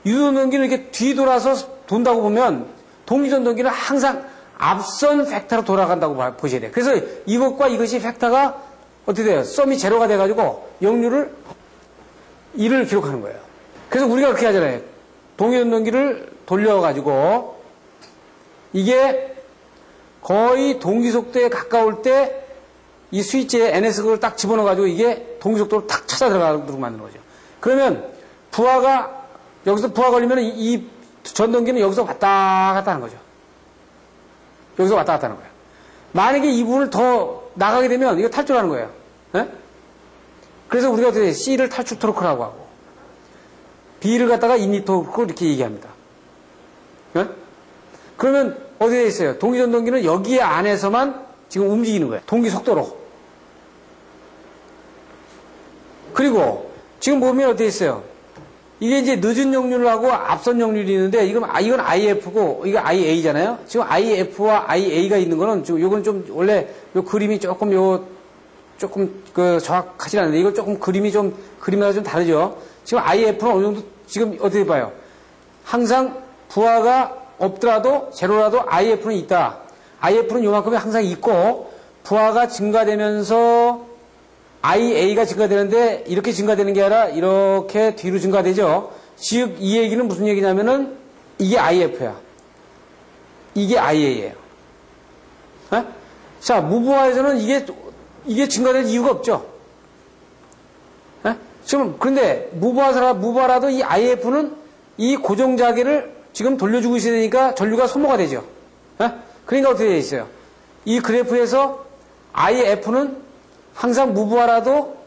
유동동기는 이렇게 뒤돌아서 돈다고 보면 동기전동기는 항상 앞선 벡터로 돌아간다고 보셔야 돼요. 그래서 이것과 이것이 벡터가 어떻게 돼요? 썸이 제로가 돼가지고 역률을 1을 기록하는 거예요. 그래서 우리가 그렇게 하잖아요. 동기전동기를 돌려가지고 이게 거의 동기속도에 가까울 때 이 스위치에 NS를 딱 집어넣어가지고 이게 동기속도를 탁 찾아 들어가도록 만드는 거죠. 그러면 여기서 부하 걸리면 이 전동기는 여기서 왔다 갔다 하는 거죠. 여기서 왔다 갔다 하는 거예요. 만약에 이 부분을 더 나가게 되면 이거 탈출하는 거예요. 그래서 우리가 어떻게 C를 탈출 토르크라고 하고 B를 갖다가 인리 토르크 이렇게 얘기합니다. 그러면 어디에 있어요? 동기전동기는 여기 안에서만 지금 움직이는 거예요. 동기 속도로. 그리고 지금 보면 어디에 있어요? 이게 이제 늦은 역률하고 앞선 역률이 있는데 이건 IF고 이거 IA잖아요. 지금 IF와 IA가 있는 거는 지금 요건 좀 원래 요 그림이 조금 정확하지 않은데 이거 조금 그림이랑 좀 다르죠. 지금 IF는 어느 정도 지금 어떻게 봐요? 항상 부하가 없더라도 제로라도 IF는 있다. IF는 요만큼이 항상 있고 부하가 증가되면서 IA가 증가되는데 이렇게 증가되는 게 아니라 이렇게 뒤로 증가되죠. 즉 이 얘기는 무슨 얘기냐면은 이게 IF야. 이게 IA예요. 자, 무부하에서는 이게 증가될 이유가 없죠. 지금 그런데 무부하라도 이 IF는 이 고정자계를 지금 돌려주고 있어야 되니까 전류가 소모가 되죠. 그러니까 어떻게 되어 있어요? 이 그래프에서 IF는 항상 무부하라도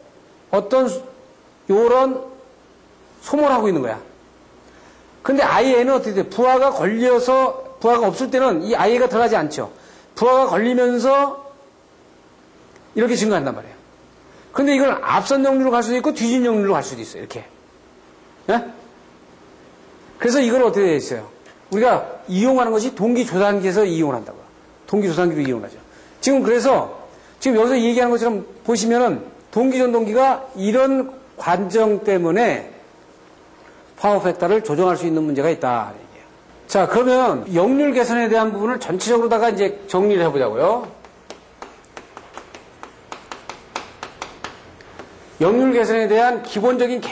어떤 요런 소모를 하고 있는 거야. 근데 IA는 어떻게 돼? 부하가 없을 때는 이 IA가 들어가지 않죠. 부하가 걸리면서 이렇게 증가한단 말이에요. 근데 이걸 앞선 역률로 갈 수도 있고 뒤진 역률로 갈 수도 있어요. 이렇게. 그래서 이걸 어떻게 되어 있어요? 우리가 이용하는 것이 동기조단기에서 이용을 한다고요. 동기조단기로 이용하죠. 그래서 지금 여기서 얘기하는 것처럼 보시면은 동기전동기가 이런 관정 때문에 파워 팩터를 조정할 수 있는 문제가 있다. 자, 그러면 역률 개선에 대한 부분을 전체적으로다가 이제 정리를 해보자고요. 역률 개선에 대한 기본적인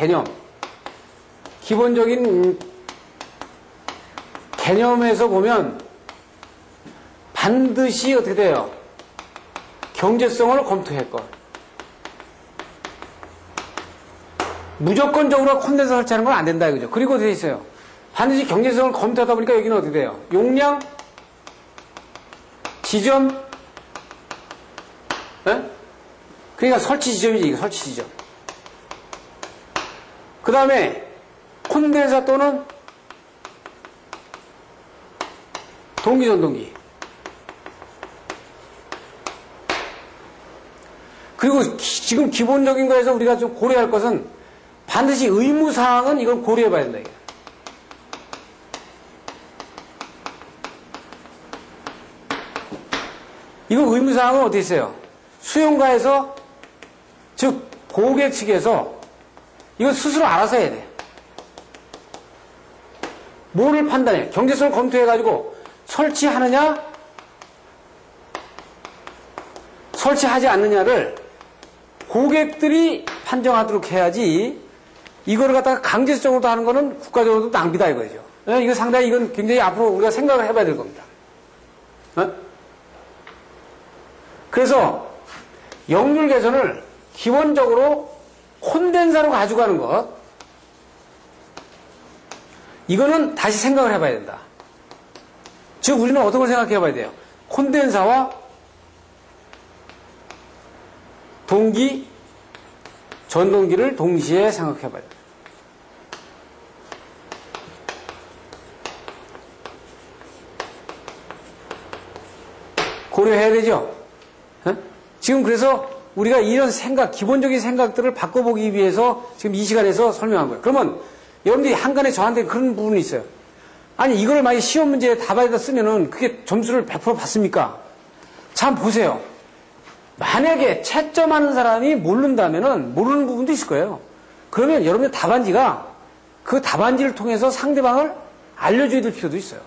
개념에서 보면 반드시 어떻게 돼요? 경제성을 검토했건 무조건적으로 콘덴서 설치하는 건 안 된다 이거죠. 그리고 어떻게 있어요? 반드시 경제성을 검토하다 보니까 여기는 어떻게 돼요? 용량, 지점, 그러니까 설치 지점이지, 이거 설치 지점. 그 다음에 콘덴서 또는 동기전동기. 그리고 지금 기본적인 거에서 우리가 좀 고려할 것은 반드시 의무사항은 이걸 고려해 봐야 된다. 이거 의무사항은 어디 있어요? 수용가에서, 즉 고객 측에서 이거 스스로 알아서 해야 돼. 뭐를 판단해? 경제성을 검토해가지고 설치하느냐, 설치하지 않느냐를 고객들이 판정하도록 해야지 이거를 갖다가 강제적으로 하는 거는 국가적으로도 낭비다 이거죠. 이거 상당히 이건 굉장히 앞으로 우리가 생각을 해봐야 될 겁니다. 그래서 역률 개선을 기본적으로 콘덴사로 가져가는 것, 이거는 다시 생각을 해봐야 된다. 즉 우리는 어떤 걸 생각해 봐야 돼요? 콘덴사와 동기, 전동기를 동시에 생각해 봐야 돼요. 고려해야 되죠? 지금 그래서 우리가 이런 생각, 기본적인 생각들을 바꿔보기 위해서 지금 이 시간에서 설명한 거예요. 그러면 여러분들이 한간에 저한테 그런 부분이 있어요. 아니, 이걸 만약에 시험 문제에 답안에다 쓰면은 그게 점수를 100% 받습니까? 참 보세요. 만약에 채점하는 사람이 모른다면은 모르는 부분도 있을 거예요. 그러면 여러분의 답안지가 그 답안지를 통해서 상대방을 알려줘야 될 필요도 있어요.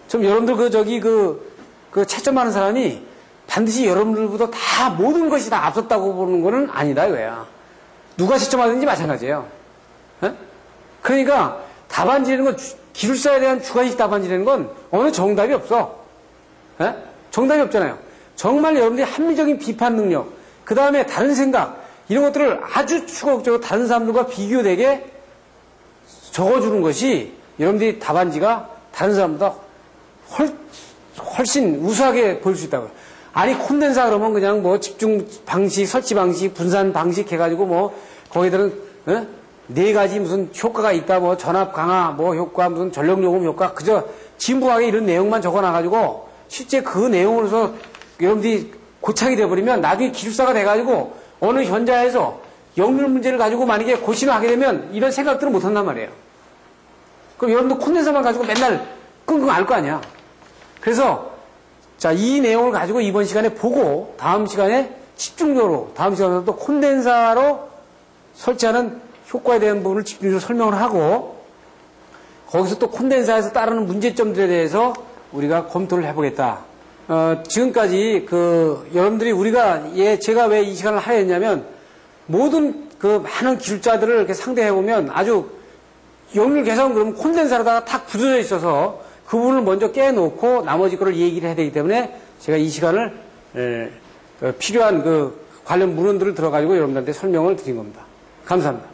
좀 여러분들 그 채점하는 사람이 반드시 여러분들보다 다 모든 것이 다 앞섰다고 보는 거는 아니다 이거야. 누가 채점하든지 마찬가지예요. 그러니까 답안지라는 건 기술사에 대한 주관식 답안지라는 건 어느 정답이 없어. 정답이 없잖아요. 정말 여러분들이 합리적인 비판 능력, 그 다음에 다른 생각, 이런 것들을 아주 추가적으로 다른 사람들과 비교되게 적어주는 것이 여러분들이 답안지가 다른 사람보다 훨씬 우수하게 보일 수 있다고요. 아니, 콘덴사 그러면 그냥 뭐 집중 방식, 설치 방식, 분산 방식 해가지고 뭐 거기들은 네 가지 무슨 효과가 있다, 뭐 전압 강화, 뭐 효과, 무슨 전력 요금 효과, 그저 진부하게 이런 내용만 적어놔가지고 실제 그 내용으로서 여러분들이 고착이 돼버리면 나중에 기술사가 돼가지고 어느 현장에서 역률 문제를 가지고 만약에 고시를 하게 되면 이런 생각들을 못한단 말이에요. 그럼 여러분들 콘덴사만 가지고 맨날 끙끙 앓을 거 아니야. 그래서 자, 이 내용을 가지고 이번 시간에 보고 다음 시간에 집중적으로 다음 시간에 또 콘덴사로 설치하는 효과에 대한 부분을 집중적으로 설명을 하고 거기서 또 콘덴사에서 따르는 문제점들에 대해서 우리가 검토를 해보겠다. 지금까지 여러분들이 제가 왜 이 시간을 하려 했냐면 모든 많은 기술자들을 이렇게 상대해보면 아주 역률 개선 그러면 콘덴사로다가 탁 굳어져 있어서 그 부분을 먼저 깨놓고 나머지 거를 얘기를 해야 되기 때문에 제가 이 시간을 필요한 관련 문헌들을 들어가지고 여러분들한테 설명을 드린 겁니다. 감사합니다.